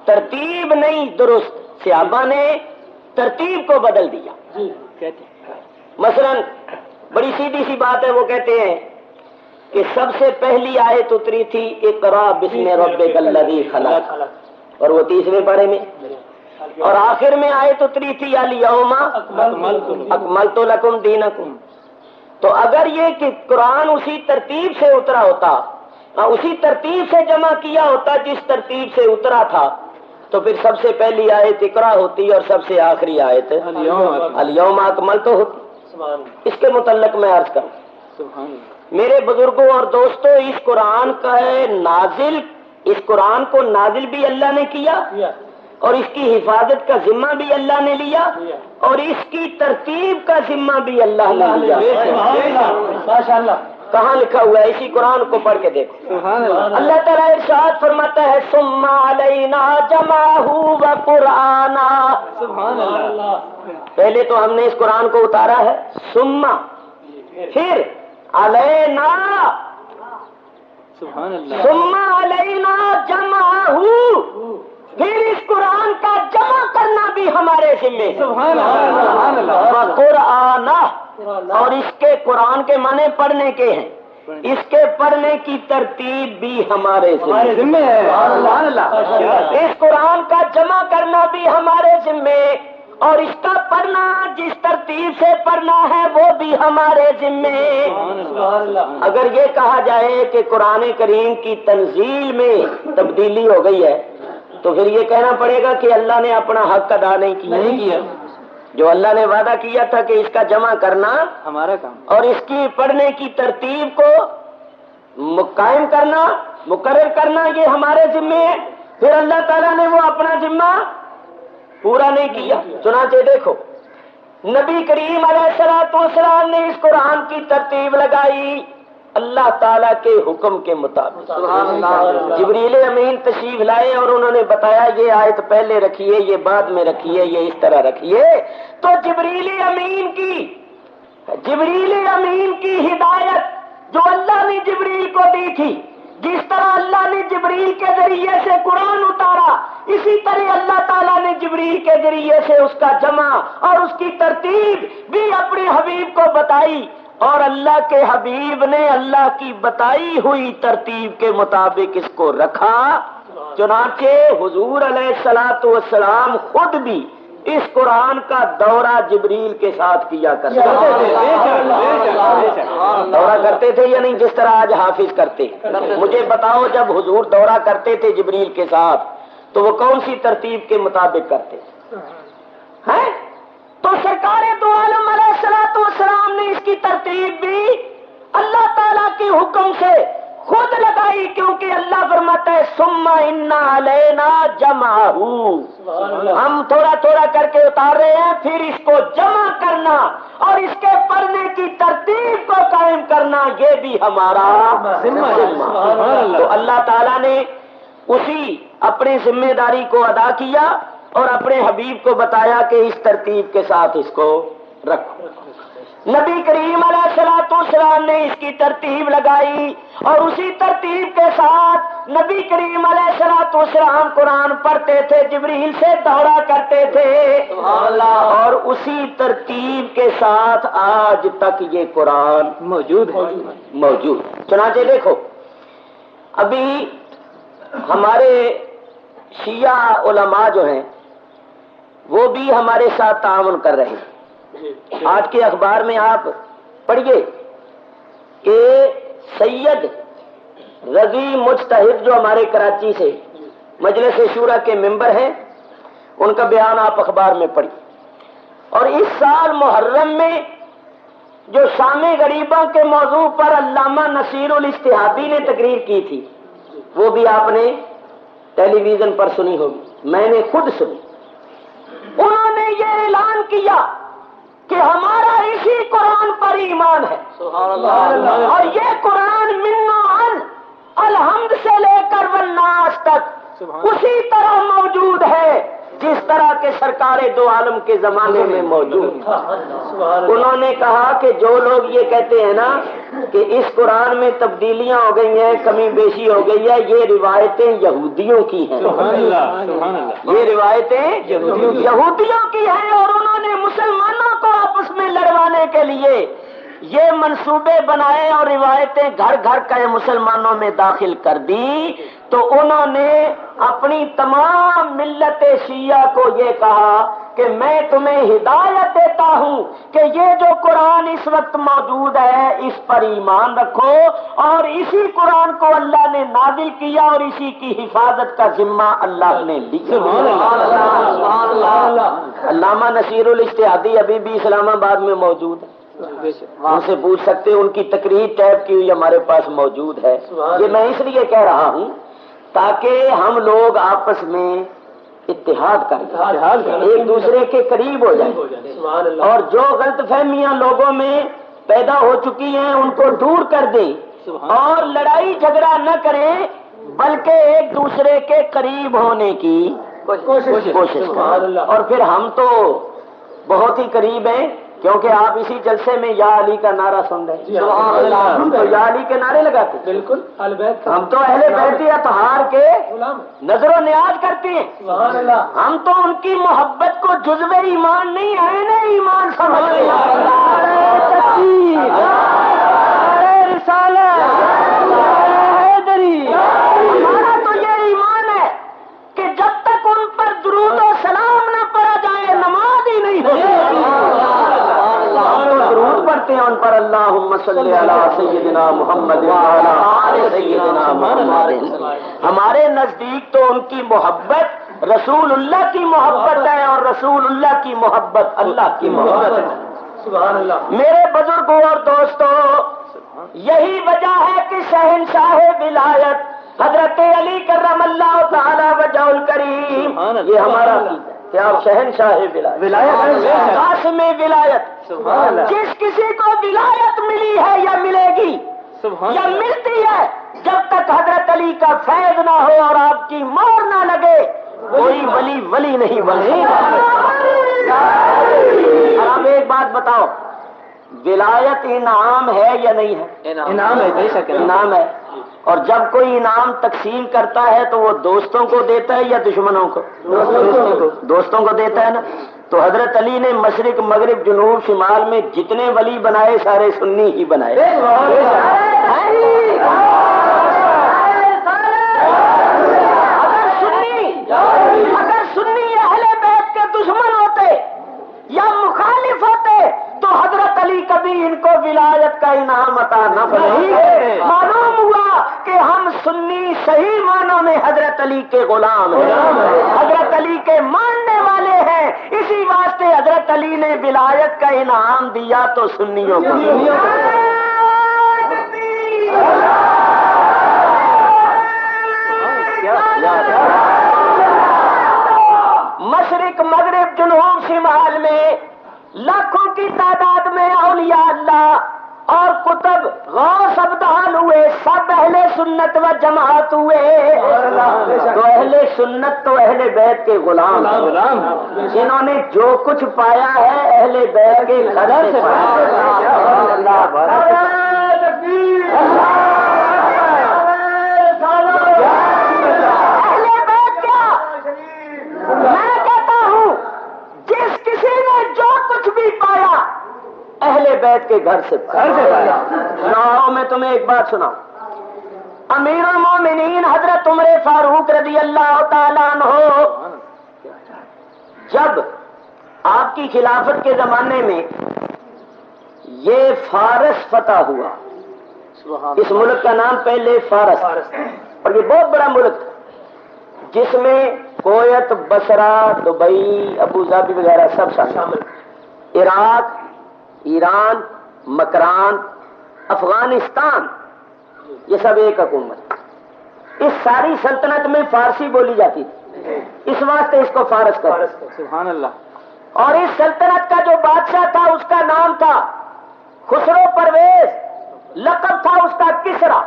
ترتیب نہیں درست، صحابہ نے ترتیب کو بدل دیا۔ مثلا بڑی سیدھی سی بات ہے، وہ کہتے ہیں کہ سب سے پہلی آیت اتری تھی اقرا بسم ربک الذی خلق، اور وہ 30ویں پارے میں، اور آخر میں آیت اتری تھی الیوم اکملت لکم دینکم۔ تو اگر یہ کہ قرآن اسی ترتیب سے اترا ہوتا، اسی ترتیب سے جمع کیا ہوتا جس ترتیب سے اترا تھا، تو پھر سب سے پہلی آیت اقرا ہوتی اور سب سے آخری آیت الیوم اکملت ہوتی۔ اس کے متعلق میں عرض کروں، میرے بزرگوں اور دوستوں، اس قرآن کا نازل، اس قرآن کو نازل بھی اللہ نے کیا، اور اس کی حفاظت کا ذمہ بھی اللہ نے لیا، اور اس کی ترتیب کا ذمہ بھی اللہ نے لیا۔ ماشاءاللہ، کہاں لکھا ہوا ہے؟ اسی قرآن کو پڑھ کے دیکھو۔ اللہ تعالیٰ ارشاد فرماتا ہے ثم علینا جمعہ وقرآنا۔ پہلے تو ہم نے اس قرآن کو اتارا ہے، ثم، پھر علینا، ثم علینا جمعہ، پھر اس قرآن کا جمع کرنا بھی ہمارے ذمے ہے، قرآن، اور اس کے قرآن کے معنی پڑھنے کے ہیں، اس کے پڑھنے کی ترتیب بھی ہمارے ذمے ہے۔ اس قرآن کا جمع کرنا بھی ہمارے ذمے، اور اس کا پڑھنا جس ترتیب سے پڑھنا ہے وہ بھی ہمارے ذمے۔ اگر یہ کہا جائے کہ قرآن کریم کی تنزیل میں تبدیلی ہو گئی ہے تو پھر یہ کہنا پڑے گا کہ اللہ نے اپنا حق ادا نہیں کیا، جو اللہ نے وعدہ کیا تھا کہ اس کا جمع کرنا ہمارا کام، اور اس کی پڑھنے کی ترتیب کو قائم کرنا، مقرر کرنا، یہ ہمارے ذمے ہے، پھر اللہ تعالیٰ نے وہ اپنا ذمہ پورا نہیں کیا۔ چنانچہ دیکھو نبی کریم علیہ السلام نے اس قرآن کی ترتیب لگائی اللہ تعالیٰ کے حکم کے مطابق۔ جبریل امین تشریف لائے اور انہوں نے بتایا یہ آیت پہلے رکھیے، یہ بعد میں رکھیے، یہ اس طرح رکھیے، تو جبریل امین کی ہدایت جو اللہ نے جبریل کو دی تھی، جس طرح اللہ نے جبریل کے ذریعے سے قرآن اتارا، اسی طرح اللہ تعالیٰ نے جبریل کے ذریعے سے اس کا جمع اور اس کی ترتیب بھی اپنے حبیب کو بتائی، اور اللہ کے حبیب نے اللہ کی بتائی ہوئی ترتیب کے مطابق اس کو رکھا۔ چنانچہ حضور علیہ السلام خود بھی اس قرآن کا دورہ جبریل کے ساتھ کیا کرتے تھے۔ دورہ کرتے تھے یا نہیں؟ جس طرح آج حافظ کرتے۔ مجھے بتاؤ جب حضور دورہ کرتے تھے جبریل کے ساتھ تو وہ کون سی ترتیب کے مطابق کرتے تھے؟ تو سرکار دو عالم علیہ السلام نے اس کی ترتیب بھی اللہ تعالیٰ کے حکم سے خود لگائی، کیونکہ اللہ فرماتا ہے ثم ان علینا جمعہ، ہم تھوڑا تھوڑا کر کے اتار رہے ہیں، پھر اس کو جمع کرنا اور اس کے پڑھنے کی ترتیب کو قائم کرنا یہ بھی ہمارا ذمہ ہے۔ تو اللہ تعالیٰ نے اسی اپنی ذمہ داری کو ادا کیا اور اپنے حبیب کو بتایا کہ اس ترتیب کے ساتھ اس کو رکھو۔ نبی کریم علیہ الصلوۃ والسلام نے اس کی ترتیب لگائی اور اسی ترتیب کے ساتھ نبی کریم علیہ الصلوۃ والسلام قرآن پڑھتے تھے، جبریل سے دورہ کرتے تھے، سبحان اللہ، اور اسی ترتیب کے ساتھ آج تک یہ قرآن موجود۔ چنانچہ دیکھو ابھی ہمارے شیعہ علماء جو ہیں وہ بھی ہمارے ساتھ تعاون کر رہے ہیں۔ آج کے اخبار میں آپ پڑھیے کہ سید رضی مجتہد جو ہمارے کراچی سے مجلس شورا کے ممبر ہیں، ان کا بیان آپ اخبار میں پڑھیے۔ اور اس سال محرم میں جو شام غریبہ کے موضوع پر علامہ نصیر الاجتہادی نے تقریر کی تھی وہ بھی آپ نے ٹیلی ویژن پر سنی ہوگی، میں نے خود سنی۔ انہوں نے یہ اعلان کیا کہ ہمارا اسی قرآن پر ایمان ہے، اور یہ قرآن من عن الحمد سے لے کر والناس تک اسی طرح موجود ہے جس طرح کے سرکار دو عالم کے زمانے میں موجود تھا۔ انہوں نے کہا کہ جو لوگ یہ کہتے ہیں نا کہ اس قرآن میں تبدیلیاں ہو گئی ہیں، کمی بیشی ہو گئی ہے، یہ روایتیں یہودیوں کی ہیں، یہ روایتیں یہودیوں کی ہیں، اور انہوں نے مسلمانوں کو آپس میں لڑوانے کے لیے یہ منصوبے بنائے اور روایتیں گھر گھر کے مسلمانوں میں داخل کر دی۔ تو انہوں نے اپنی تمام ملت شیعہ کو یہ کہا کہ میں تمہیں ہدایت دیتا ہوں کہ یہ جو قرآن اس وقت موجود ہے اس پر ایمان رکھو، اور اسی قرآن کو اللہ نے نازل کیا اور اسی کی حفاظت کا ذمہ اللہ نے لیا۔ علامہ نصیر الاجتہادی ابھی بھی اسلام آباد میں موجود ہے، ان سے پوچھ سکتے ہیں، ان کی تقریر ٹیپ کی ہوئی ہمارے پاس موجود ہے۔ یہ میں اس لیے کہہ رہا ہوں تاکہ ہم لوگ آپس میں اتحاد کریں، ایک دوسرے کے قریب ہو جائیں، اور جو غلط فہمیاں لوگوں میں پیدا ہو چکی ہیں ان کو دور کر دیں، اور لڑائی جھگڑا نہ کریں بلکہ ایک دوسرے کے قریب ہونے کی کوشش کریں۔ اور پھر ہم تو بہت ہی قریب ہیں کیونکہ آپ اسی جلسے میں یا علی کا نعرہ سن رہے ہیں، ہم تو یا علی کے نعرے لگاتے ہیں، بالکل ہم تو اہل بیت اطہار کے نظر و نیاز کرتے ہیں، ہم تو ان کی محبت کو جزو ایمان نہیں عین ایمان سمجھتے ہیں۔ ہمارا تو یہ ایمان ہے کہ جب تک ان پر درود و سلام نہ پڑا جائے نماز ہی نہیں ہوتی۔ درود پڑھتے ہیں ان پر، اللہم صلی علی سیدنا محمد وعلی آل سیدنا محمد۔ ہمارے نزدیک تو ان کی محبت رسول اللہ کی محبت ہے، اور رسول اللہ کی محبت اللہ کی محبت ہے۔ میرے بزرگوں اور دوستوں، یہی وجہ ہے کہ شہنشاہ ولایت حضرت علی کرم اللہ تعالی وجہ الکریم، یہ ہمارا کہ آپ شہنشاہ ولایت، قاسم ولایت، جس کسی کو ولایت ملی ہے یا ملے گی یا ملتی ہے، جب تک حضرت علی کا فیض نہ ہو اور آپ کی مہر نہ لگے کوئی ولی نہیں بنے گا۔ اب ایک بات بتاؤ، ولایت انعام ہے یا نہیں ہے؟ انعام ہے، بے شک انعام ہے۔ اور جب کوئی انعام تقسیم کرتا ہے تو وہ دوستوں کو دیتا ہے یا دشمنوں کو؟ دوستوں کو دیتا ہے نا۔ تو حضرت علی نے مشرق مغرب جنوب شمال میں جتنے ولی بنائے سارے سنی ہی بنائے۔ اگر سنی اہل بیت کے دشمن ہوتے یا مخالف ہوتے تو حضرت علی کبھی ان کو ولایت کا انعام عطا نہ فرماتے۔ معلوم ہوا کہ ہم سنی صحیح معنوں میں حضرت علی کے غلام ہیں، حضرت علی کے ماننے والے ہیں، اسی واسطے حضرت علی نے ولایت کا انعام دیا تو سنیوں کو۔ مشرق مغرب جنوب شمال میں لاکھوں کی تعداد میں اولیاء اللہ اور کتب غوث ابدال ہوئے، سب اہل سنت و جماعت ہوئے۔ تو اہل سنت تو اہل بیت کے غلام ہیں، جنہوں نے جو کچھ پایا ہے اہل بیت کے گھر سے میں کہتا ہوں جس کسی نے جو کچھ بھی پایا اہل بیت کے گھر سے پایا۔ میں تمہیں ایک بات سناؤں، امیر المومنین حضرت عمر فاروق رضی اللہ تعالیٰ عنہ جب آپ کی خلافت کے زمانے میں یہ فارس فتح ہوا، اس ملک کا نام پہلے فارس، اور یہ بہت بڑا ملک تھا جس میں کویت، بصرہ، دبئی، ابو ظبی وغیرہ سب شامل، عراق، ایران، مکران، افغانستان، یہ سب ایک حکومت۔ اس ساری سلطنت میں فارسی بولی جاتی تھی، اس واسطے اس کو فارس کا، سبحان اللہ۔ اور اس سلطنت کا جو بادشاہ تھا اس کا نام تھا خسرو پرویز، لقب تھا اس کا کسرا۔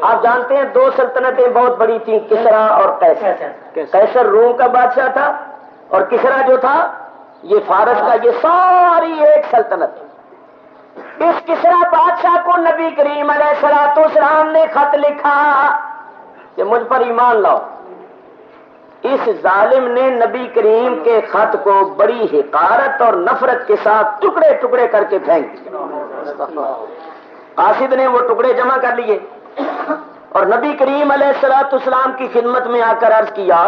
آپ جانتے ہیں دو سلطنتیں بہت بڑی تھیں، کسرا اور قیصر۔ قیصر روم کا بادشاہ تھا اور کسرا جو تھا یہ فارس کا، یہ ساری ایک سلطنت۔ اس کسرا بادشاہ کو نبی کریم علیہ الصلوۃ والسلام نے خط لکھا کہ مجھ پر ایمان لاؤ۔ اس ظالم نے نبی کریم کے خط کو بڑی حقارت اور نفرت کے ساتھ ٹکڑے ٹکڑے کر کے پھینک دیا۔ قاصد نے وہ ٹکڑے جمع کر لیے اور نبی کریم علیہ الصلوۃ والسلام کی خدمت میں آ کر عرض کیا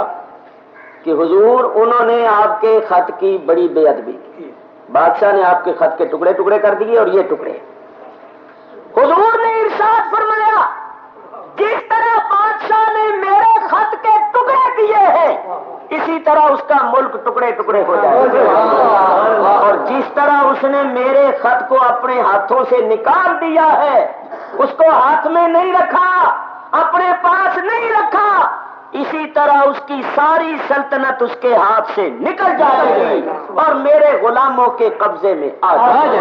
کہ حضور انہوں نے آپ کے خط کی بڑی بے ادبی کی، بادشاہ نے آپ کے خط کے ٹکڑے ٹکڑے کر دیے اور یہ ٹکڑے۔ حضور نے ارشاد فرمایا جس طرح بادشاہ نے میرے خط کے ٹکڑے کیے ہیں اسی طرح اس کا ملک ٹکڑے ٹکڑے ہو جائے گا، اور جس طرح اس نے میرے خط کو اپنے ہاتھوں سے نکال دیا ہے، اس کو ہاتھ میں نہیں رکھا، اپنے پاس نہیں رکھا، اسی طرح اس کی ساری سلطنت اس کے ہاتھ سے نکل جائے گی اور میرے غلاموں کے قبضے میں آ جائے گی۔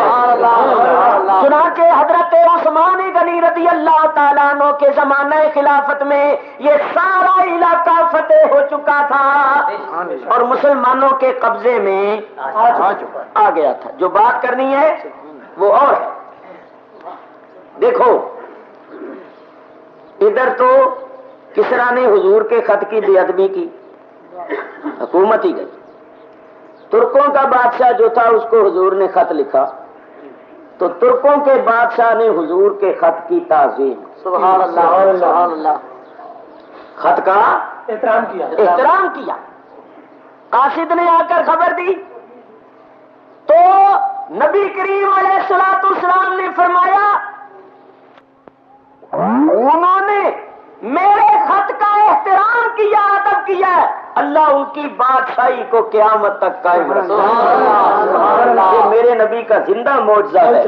چنانچہ حضرت عثمان غنی رضی اللہ تعالیٰ عنہ کے زمانہ خلافت میں یہ سارا علاقہ فتح ہو چکا تھا اور مسلمانوں کے قبضے میں آ گیا تھا۔ جو بات کرنی ہے وہ اور ہے۔ دیکھو ادھر تو کسرا نے حضور کے خط کی بے ادبی کی، حکومت ہی گئی۔ ترکوں کا بادشاہ جو تھا اس کو حضور نے خط لکھا تو ترکوں کے بادشاہ نے حضور کے خط کی تعظیم، سبحان اللہ سبحان اللہ، خط کا احترام کیا۔ قاصد نے آ کر خبر دی تو نبی کریم علیہ الصلوۃ والسلام نے فرمایا انہوں نے میرے خط کا احترام کیا، ادب کیا، اللہ ان کی بادشاہی کو قیامت تک قائم رکھے۔ یہ میرے نبی کا زندہ معجزہ ہے۔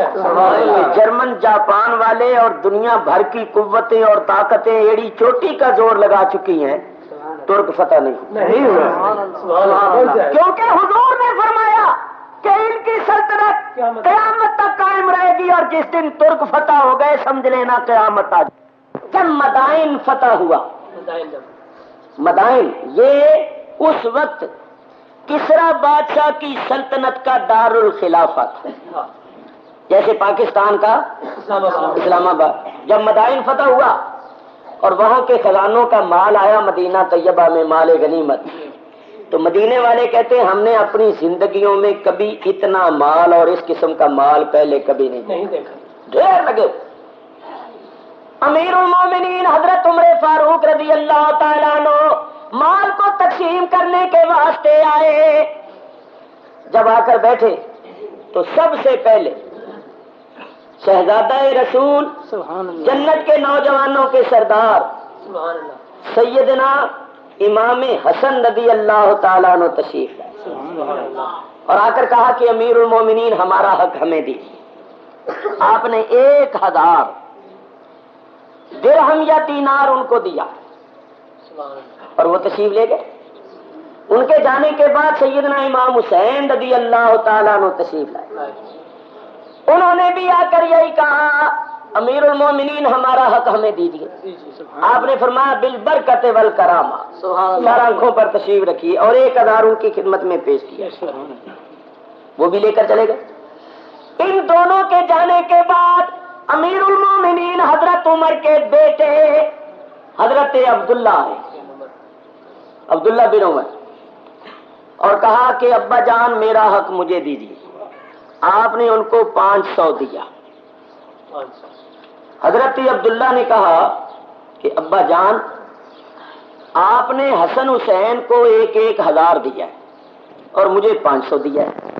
جرمن، جاپان والے اور دنیا بھر کی قوتیں اور طاقتیں ایڑی چوٹی کا زور لگا چکی ہیں، ترک فتح نہیں ہوئے، کیونکہ حضور نے فرمایا کہ ان کی سلطنت قیامت تک قائم رہے گی، اور جس دن ترک فتح ہو گئے سمجھ لینا قیامت آ جائے۔ جب مدائن فتح ہوا، مدائن یہ اس وقت کسرا بادشاہ کی سلطنت کا دارالخلافہ تھا، جیسے پاکستان کا اسلام آباد۔ جب مدائن فتح ہوا اور وہاں کے خزانوں کا مال آیا مدینہ طیبہ میں، مال غنیمت، تو مدینے والے کہتے ہیں ہم نے اپنی زندگیوں میں کبھی اتنا مال اور اس قسم کا مال پہلے کبھی نہیں دیکھا، ڈھیر لگے۔ امیر المومنین حضرت عمر فاروق رضی اللہ تعالیٰ عنہ مال کو تقسیم کرنے کے واسطے آئے۔ جب آ کر بیٹھے تو سب سے پہلے شہزادہ رسول، جنت کے نوجوانوں کے سردار سیدنا امام حسن رضی اللہ تعالیٰ عنہ تشریف لائے اور آ کر کہا کہ امیر المومنین ہمارا حق ہمیں دیجیے۔ آپ نے 1000 درہم یا دینار ان کو دیا اور وہ تشریف لے گئے۔ ان کے جانے کے بعد سیدنا امام حسین رضی اللہ تعالیٰ عنہ تشریف لائے، انہوں نے بھی آ کر یہی کہا امیر المومنین ہمارا حق ہمیں دیجیے. آپ نے فرمایا بالبرکت والکرامہ. سر آنکھوں پر تشریف رکھیے اور 1000 ان کی خدمت میں پیش کیا. وہ بھی لے کر چلے گئے. ان دونوں کے جانے کے بعد امیر المومنین حضرت عمر کے بیٹے حضرت عبداللہ بن عمر اور کہا کہ ابا جان میرا حق مجھے دیجیے. آپ نے ان کو 500 دیا. حضرت عبداللہ نے کہا کہ ابا جان آپ نے حسن حسین کو 1000 دیا ہے اور مجھے 500 دیا ہے.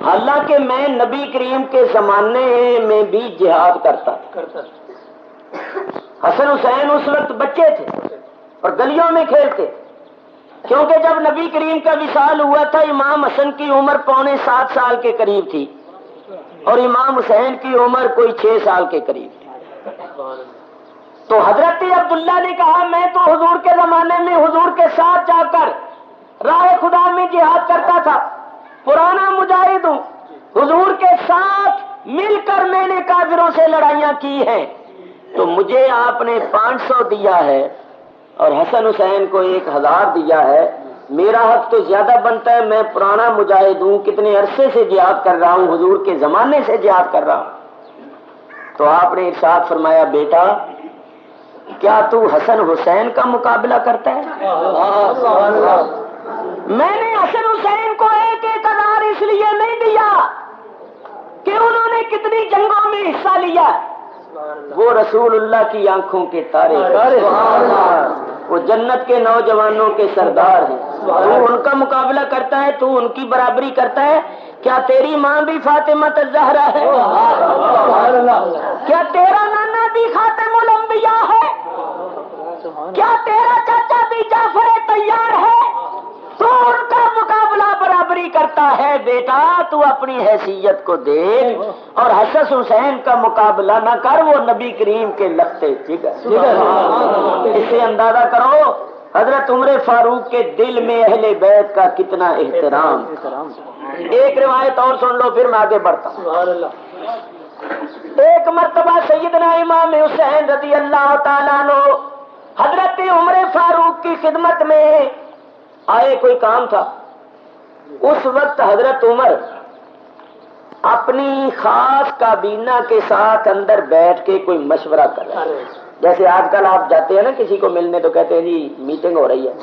حالانکہ میں نبی کریم کے زمانے میں بھی جہاد کرتا تھا. حسن حسین اس وقت بچے تھے اور گلیوں میں کھیلتے، کیونکہ جب نبی کریم کا وصال ہوا تھا امام حسن کی عمر 6.25 سال کے قریب تھی اور امام حسین کی عمر کوئی 6 سال کے قریب تھی. تو حضرت عبداللہ نے کہا میں تو حضور کے زمانے میں حضور کے ساتھ جا کر راہ خدا میں جہاد کرتا تھا، پرانا مجاہد ہوں، حضور کے ساتھ مل کر میں نے کافروں سے لڑائیاں کی ہیں، تو مجھے آپ نے 500 دیا ہے اور حسن حسین کو 1000 دیا ہے. میرا حق تو زیادہ بنتا ہے، میں پرانا مجاہد ہوں، کتنے عرصے سے جہاد کر رہا ہوں، حضور کے زمانے سے جہاد کر رہا ہوں. تو آپ نے ارشاد فرمایا بیٹا کیا تو حسن حسین کا مقابلہ کرتا ہے؟ میں نے حسن حسین کو 1000 اس لیے نہیں دیا کہ انہوں نے کتنی جنگوں میں حصہ لیا، وہ رسول اللہ کی آنکھوں کے تارے، وہ جنت کے نوجوانوں کے سردار ہیں. تو ان کا مقابلہ کرتا ہے، تو ان کی برابری کرتا ہے. کیا تیری ماں بھی فاطمہ الزہرا ہے؟ کیا تیرا نانا بھی خاتم الانبیاء ہے؟ کیا تیرا چاچا بھی جعفر طیار ہے؟ تو ان کا مقابلہ برابری کرتا ہے. بیٹا تو اپنی حیثیت کو دیکھ اور حسن حسین کا مقابلہ نہ کر، وہ نبی کریم کے لگتے جگر. اس سے اندازہ کرو حضرت عمر فاروق کے دل میں اہل بیت کا کتنا احترام. ایک روایت اور سن لو پھر میں آگے بڑھتا ہوں. ایک مرتبہ سیدنا امام حسین رضی اللہ تعالیٰ عنہ حضرت عمر فاروق کی خدمت میں آئے، کوئی کام تھا. اس وقت حضرت عمر اپنی خاص کابینہ کے ساتھ اندر بیٹھ کے کوئی مشورہ کر رہے ہیں. جیسے آج کل آپ جاتے ہیں نا کسی کو ملنے تو کہتے ہیں جی میٹنگ ہو رہی ہے،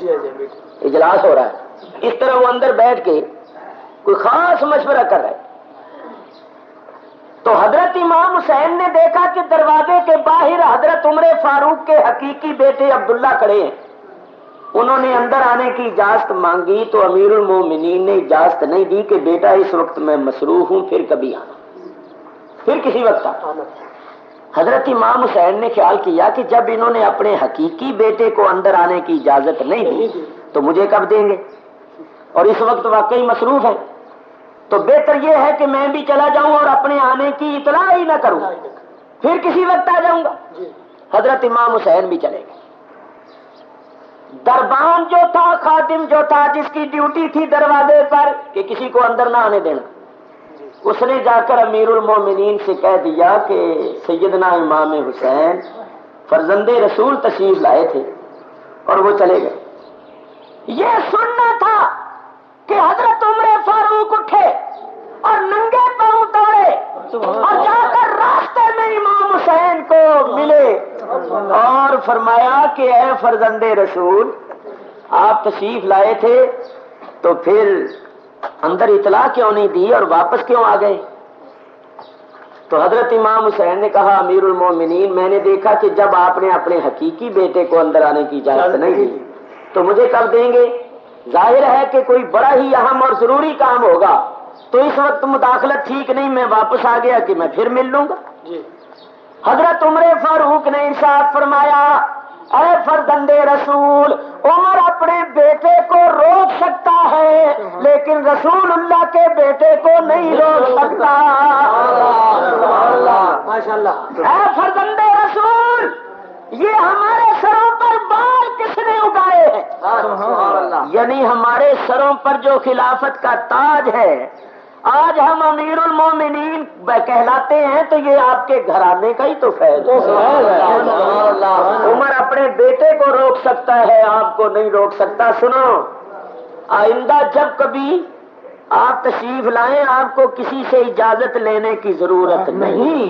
اجلاس ہو رہا ہے. اس طرح وہ اندر بیٹھ کے کوئی خاص مشورہ کر رہے ہیں. تو حضرت امام حسین نے دیکھا کہ دروازے کے باہر حضرت عمر فاروق کے حقیقی بیٹے عبداللہ کھڑے ہیں. انہوں نے اندر آنے کی اجازت مانگی تو امیر المومنین نے اجازت نہیں دی کہ بیٹا اس وقت میں مصروف ہوں، پھر کبھی آنا، پھر کسی وقت آنا. حضرت امام حسین نے خیال کیا کہ جب انہوں نے اپنے حقیقی بیٹے کو اندر آنے کی اجازت نہیں دی تو مجھے کب دیں گے، اور اس وقت واقعی مصروف ہے، تو بہتر یہ ہے کہ میں بھی چلا جاؤں اور اپنے آنے کی اطلاع ہی نہ کروں، پھر کسی وقت آ جاؤں گا. حضرت امام حسین بھی چلے گئے. دربان جو تھا، خادم جو تھا، جس کی ڈیوٹی تھی دروازے پر کہ کسی کو اندر نہ آنے دینا، اس نے جا کر امیر المومنین سے کہہ دیا کہ سیدنا امام حسین فرزند رسول تشریف لائے تھے اور وہ چلے گئے. یہ سننا تھا کہ حضرت عمر فاروق اٹھے اور ننگے پاؤں دوڑے اور جا کر راستے میں امام حسین کو ملے اور فرمایا کہ اے فرزند رسول آپ تشریف لائے تھے تو پھر اندر اطلاع کیوں نہیں دی اور واپس کیوں آ گئے؟ تو حضرت امام حسین نے کہا امیر المومنین میں نے دیکھا کہ جب آپ نے اپنے حقیقی بیٹے کو اندر آنے کی اجازت نہیں دی تو مجھے کب دیں گے؟ ظاہر ہے کہ کوئی بڑا ہی اہم اور ضروری کام ہوگا تو اس وقت مداخلت ٹھیک نہیں، میں واپس آ گیا کہ میں پھر مل لوں گا. حضرت عمر فاروق نے ارشاد فرمایا اے فرزند رسول عمر اپنے بیٹے کو روک سکتا ہے لیکن رسول اللہ کے بیٹے کو نہیں روک سکتا. اے فرزند رسول یہ ہمارے سروں پر بال کس نے اگائے ہیں؟ یعنی ہمارے سروں پر جو خلافت کا تاج ہے آج ہم امیر المومنین کہلاتے ہیں تو یہ آپ کے گھرانے کا ہی تو فیض ہے۔ عمر اپنے بیٹے کو روک سکتا ہے، آپ کو نہیں روک سکتا۔ سنو، آئندہ جب کبھی آپ تشریف لائیں آپ کو کسی سے اجازت لینے کی ضرورت نہیں،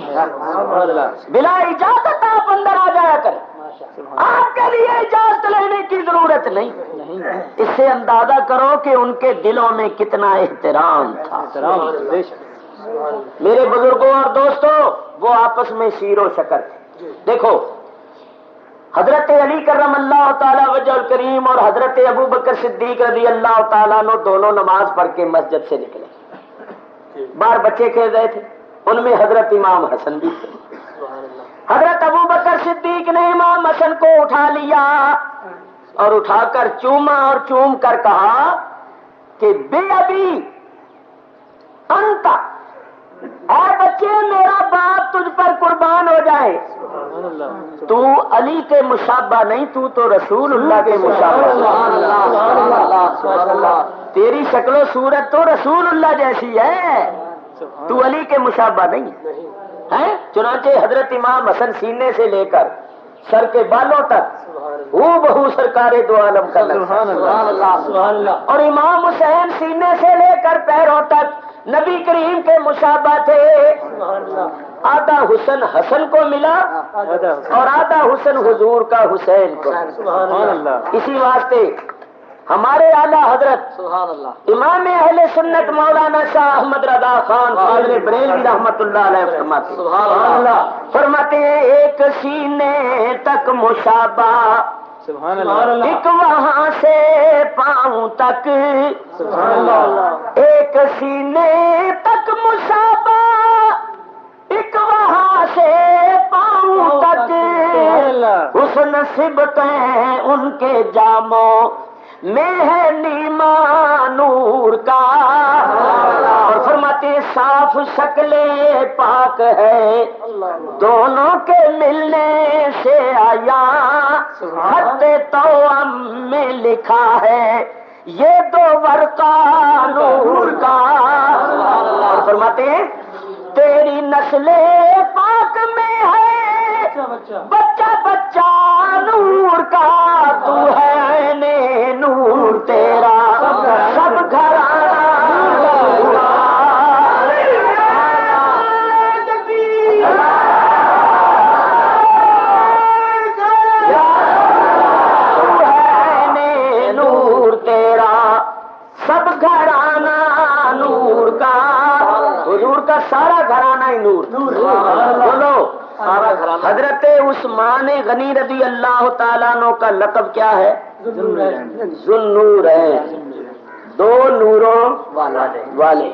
بلا اجازت آپ اندر آ جایا کریں، آپ کے لیے اجازت لینے کی ضرورت نہیں۔ اس سے اندازہ کرو کہ ان کے دلوں میں کتنا احترام تھا۔ میرے بزرگوں اور دوستوں، وہ آپس میں شیر و شکر تھے۔ دیکھو، حضرت علی کرم اللہ تعالی وجہ الکریم اور حضرت ابو بکر صدیق رضی اللہ تعالیٰ عنہ دونوں نماز پڑھ کے مسجد سے نکلے، باہر بچے کھیل رہے تھے، ان میں حضرت امام حسن بھی تھے۔ حضرت ابو بکر صدیق نے امام حسن کو اٹھا لیا اور اٹھا کر چوما اور چوم کر کہا کہ بے ابی انت، اے بچے میرا باپ تجھ پر قربان ہو جائے، تو علی کے مشابہ نہیں، تو رسول اللہ کے مشابہ، تیری شکل و صورت تو رسول اللہ جیسی ہے، تو علی کے مشابہ نہیں ہے۔ چنانچہ حضرت امام حسن سینے سے لے کر سر کے بالوں تک وہ بہو سرکار دو عالم کا اور امام حسین سینے سے لے کر پیروں تک نبی کریم کے مشابہ تھے۔ آدھا حسن حسن کو ملا اور آدھا حسن حضور کا حسین کو۔ اسی واسطے ہمارے اعلیٰ حضرت امام اہل سنت مولانا شاہ احمد رضا خان فاضل بریلوی رحمت اللہ علیہ فرماتے ہیں ایک سینے تک مشابہ، ایک وہاں سے پاؤں تک، ایک سینے تک مشابہ، ایک وہاں سے پاؤں تک، حسن صبتیں ان کے جاموں میں ہے نیما نور کا، اور فرماتے صاف شکل پاک ہے دونوں کے ملنے سے آیا، خط توام میں لکھا ہے یہ دو ورقہ نور کا، اور فرماتے ہیں تیری نسل پاک میں ہے بچہ بچہ نور کا، تو ہے نور تیرا سب گھرانہ نور کا، تو ہے نور تیرا سب گھرانہ نور کا، حضور کا سارا گھرانہ ہی نور۔ بولو، حضرت عثمان غنی رضی اللہ تعالیٰ عنہ کا لقب کیا ہے؟ ذوالنور ہے، دو نوروں والے۔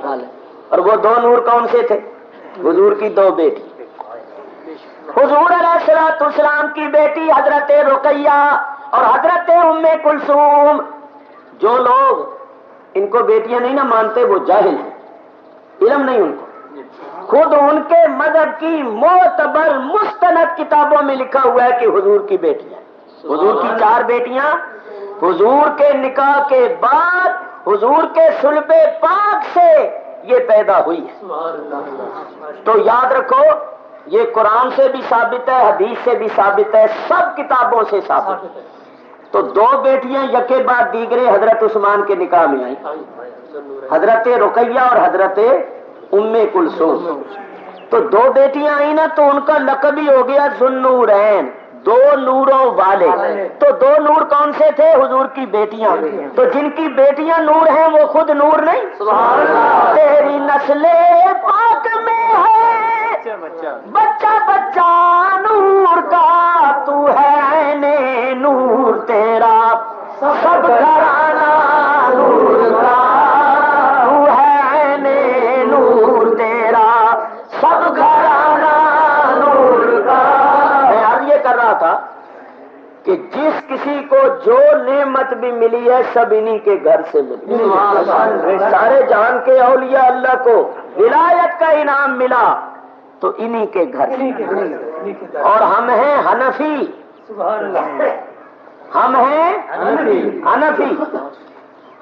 اور وہ دو نور کون سے تھے؟ حضور کی دو بیٹی، حضور علیہ الصلوۃ والسلام کی بیٹی حضرت رقیہ اور حضرت ام کلثوم۔ جو لوگ ان کو بیٹیاں نہیں نہ مانتے وہ جاہل ہیں، علم نہیں ان کو۔ خود ان کے مذہب کی معتبر مستند کتابوں میں لکھا ہوا ہے کہ حضور کی بیٹیاں، حضور کی 4 بیٹیاں حضور کے نکاح کے بعد حضور کے صلب پاک سے یہ پیدا ہوئی ہے۔ تو یاد رکھو یہ قرآن سے بھی ثابت ہے، حدیث سے بھی ثابت ہے، سب کتابوں سے ثابت ہے۔ تو 2 بیٹیاں یکے بعد دیگرے حضرت عثمان کے نکاح میں آئیں، حضرت رقیہ اور حضرت ام کلثوم۔ تو 2 بیٹیاں آئی نا تو ان کا لقب ہی ہو گیا ذوالنورین، 2 نوروں والے۔ تو 2 نور کون سے تھے؟ حضور کی بیٹیاں۔ تو جن کی بیٹیاں نور ہیں وہ خود نور نہیں؟ تیری نسل پاک میں ہے بچہ بچہ نور کا، تو ہے نور تیرا سب گھرانہ نور کا، تو ہے نور تیرا سب گھرانہ نور کا۔ میں عرض یہ کر رہا تھا کہ جس کسی کو جو نعمت بھی ملی ہے سب انہی کے گھر سے ملی، سارے جہان کے اولیاء اللہ کو ولایت کا انعام ملا تو انہی کے گھر سے۔ اور ہم ہیں حنفی، ہم ہیں حنفی۔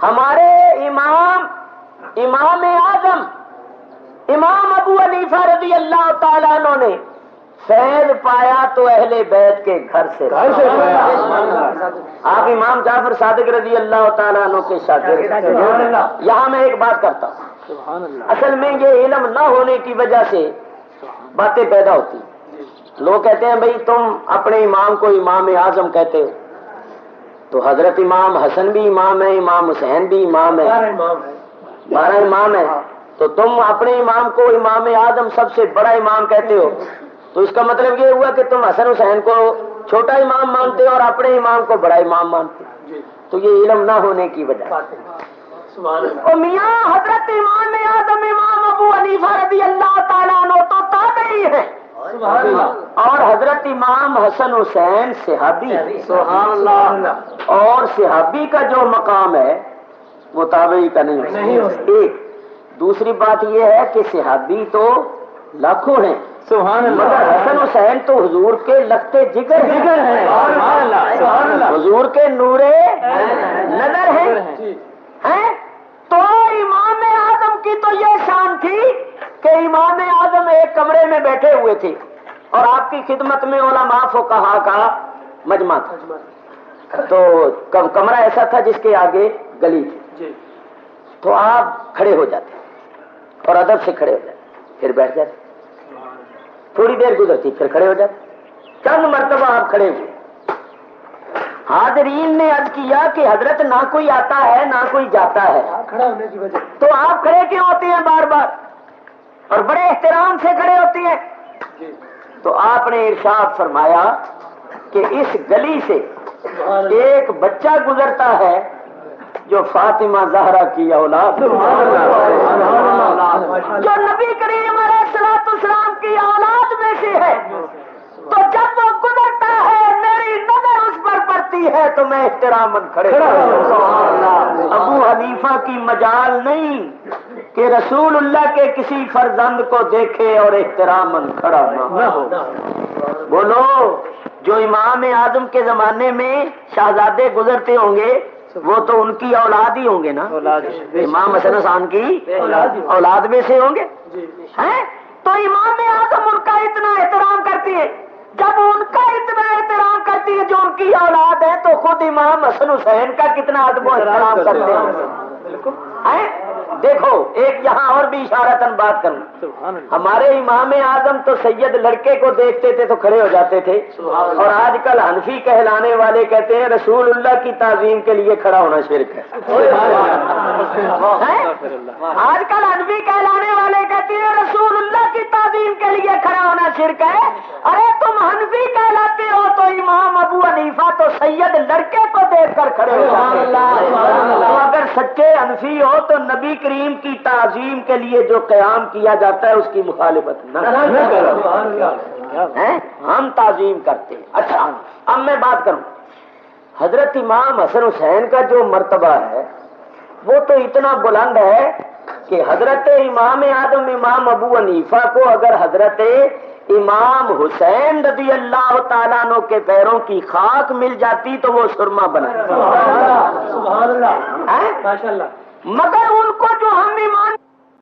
ہمارے امام اعظم امام ابو حنیفہ رضی اللہ تعالیٰ عنہ نے فیض پایا تو اہل بیت کے گھر سے آپ امام جعفر صادق رضی اللہ تعالیٰ عنہ کے شاگرد. یہاں میں ایک بات کرتا ہوں، اصل میں یہ علم نہ ہونے کی وجہ سے باتیں پیدا ہوتی. لوگ کہتے ہیں بھئی تم اپنے امام کو امام اعظم کہتے ہو، تو حضرت امام حسن بھی امام ہے، امام حسین بھی امام ہے، 12 امام ہے، تو تم اپنے امام کو امام اعظم سب سے بڑا امام کہتے ہو، تو اس کا مطلب یہ ہوا کہ تم حسن حسین کو چھوٹا امام مانتے ہو اور اپنے امام کو بڑا امام مانتے ہو. تو یہ علم نہ ہونے کی وجہ. اور میاں حضرت امام اعظم امام ابو حنیفہ رضی اللہ تعالیٰ عنہ تو تابعی ہیں، اور حضرت امام حسن حسین صحابی ہیں. سبحان اللہ. اور صحابی کا جو مقام ہے وہ تابعی کا نہیں ہے. ایک دوسری بات یہ ہے کہ صحابی تو لاکھوں ہیں، سبحان اللہ. مگر حسن حسین تو حضور کے لگتے جگر ہیں، سبحان اللہ. حضور کے نورے نظر ہیں. تو امام اعظم کی تو یہ شان تھی کہ امام اعظم ایک کمرے میں بیٹھے ہوئے تھے اور آپ کی خدمت میں علماء فقہاء کا مجمع تھا. تو کمرہ ایسا تھا جس کے آگے گلی تھی، تو آپ کھڑے ہو جاتے اور ادب سے کھڑے ہو جاتے، پھر بیٹھ جاتے. تھوڑی دیر گزرتی پھر کھڑے ہو جاتے. چند مرتبہ آپ کھڑے ہوئے. حاضرین نے عرض کیا کہ حضرت نہ کوئی آتا ہے نہ کوئی جاتا ہے، کھڑا ہونے کی وجہ تو آپ کھڑے کیوں ہوتے ہیں بار بار اور بڑے احترام سے کھڑے ہوتی ہیں؟ تو آپ نے ارشاد فرمایا کہ اس گلی سے ایک بچہ گزرتا ہے جو فاطمہ زہرا کی اولاد، جو نبی کریم علیہ الصلوۃ والسلام کی اولاد میں سے ہے. تو جب وہ گزرتا ہے میری نظر اس پر پڑتی ہے تو میں احتراماً کھڑے. ابو حنیفہ کی مجال نہیں کہ رسول اللہ کے کسی فرزند کو دیکھے اور احتراماً کھڑا نہ ہو. بولو جو امام اعظم کے زمانے میں شہزادے گزرتے ہوں گے وہ تو ان کی اولاد ہی ہوں گے نا، امام حسن حسین کی اولاد میں سے ہوں گے. تو امام اعظم ان کا اتنا احترام کرتی ہے. جب ان کا اتنا احترام کرتی ہے جو ان کی اولاد ہے تو خود امام حسن حسین کا کتنا ادب و احترام کرتے ہیں. دیکھو ایک یہاں اور بھی اشارتاً بات کروں. ہمارے امام اعظم تو سید لڑکے کو دیکھتے تھے تو کھڑے ہو جاتے تھے، اور آج کل حنفی کہلانے والے کہتے ہیں رسول اللہ کی تعظیم کے لیے کھڑا ہونا شرک ہے. آج کل حنفی کہلانے والے کہتے ہیں رسول اللہ کی تعظیم کے لیے کھڑا ہونا شرک ہے. ارے تم حنفی کہلاتے ہو تو امام ابو حنیفہ تو سید لڑکے کو دیکھ کر کھڑے ہو جاتے ہیں. اگر سچے حنفی ہو تو نبی کریم کی تعظیم کے لیے جو قیام کیا جاتا ہے اس کی مخالفت نہ کرو. ہم تعظیم کرتے ہیں. اچھا اب میں بات کروں، حضرت امام حسن حسین کا جو مرتبہ ہے وہ تو اتنا بلند ہے کہ حضرت امام اعظم امام ابو حنیفہ کو اگر حضرت امام حسین رضی اللہ تعالیٰ عنہ کے پیروں کی خاک مل جاتی تو وہ سرما بنا. سبحان اللہ. ماشاء اللہ. مگر ان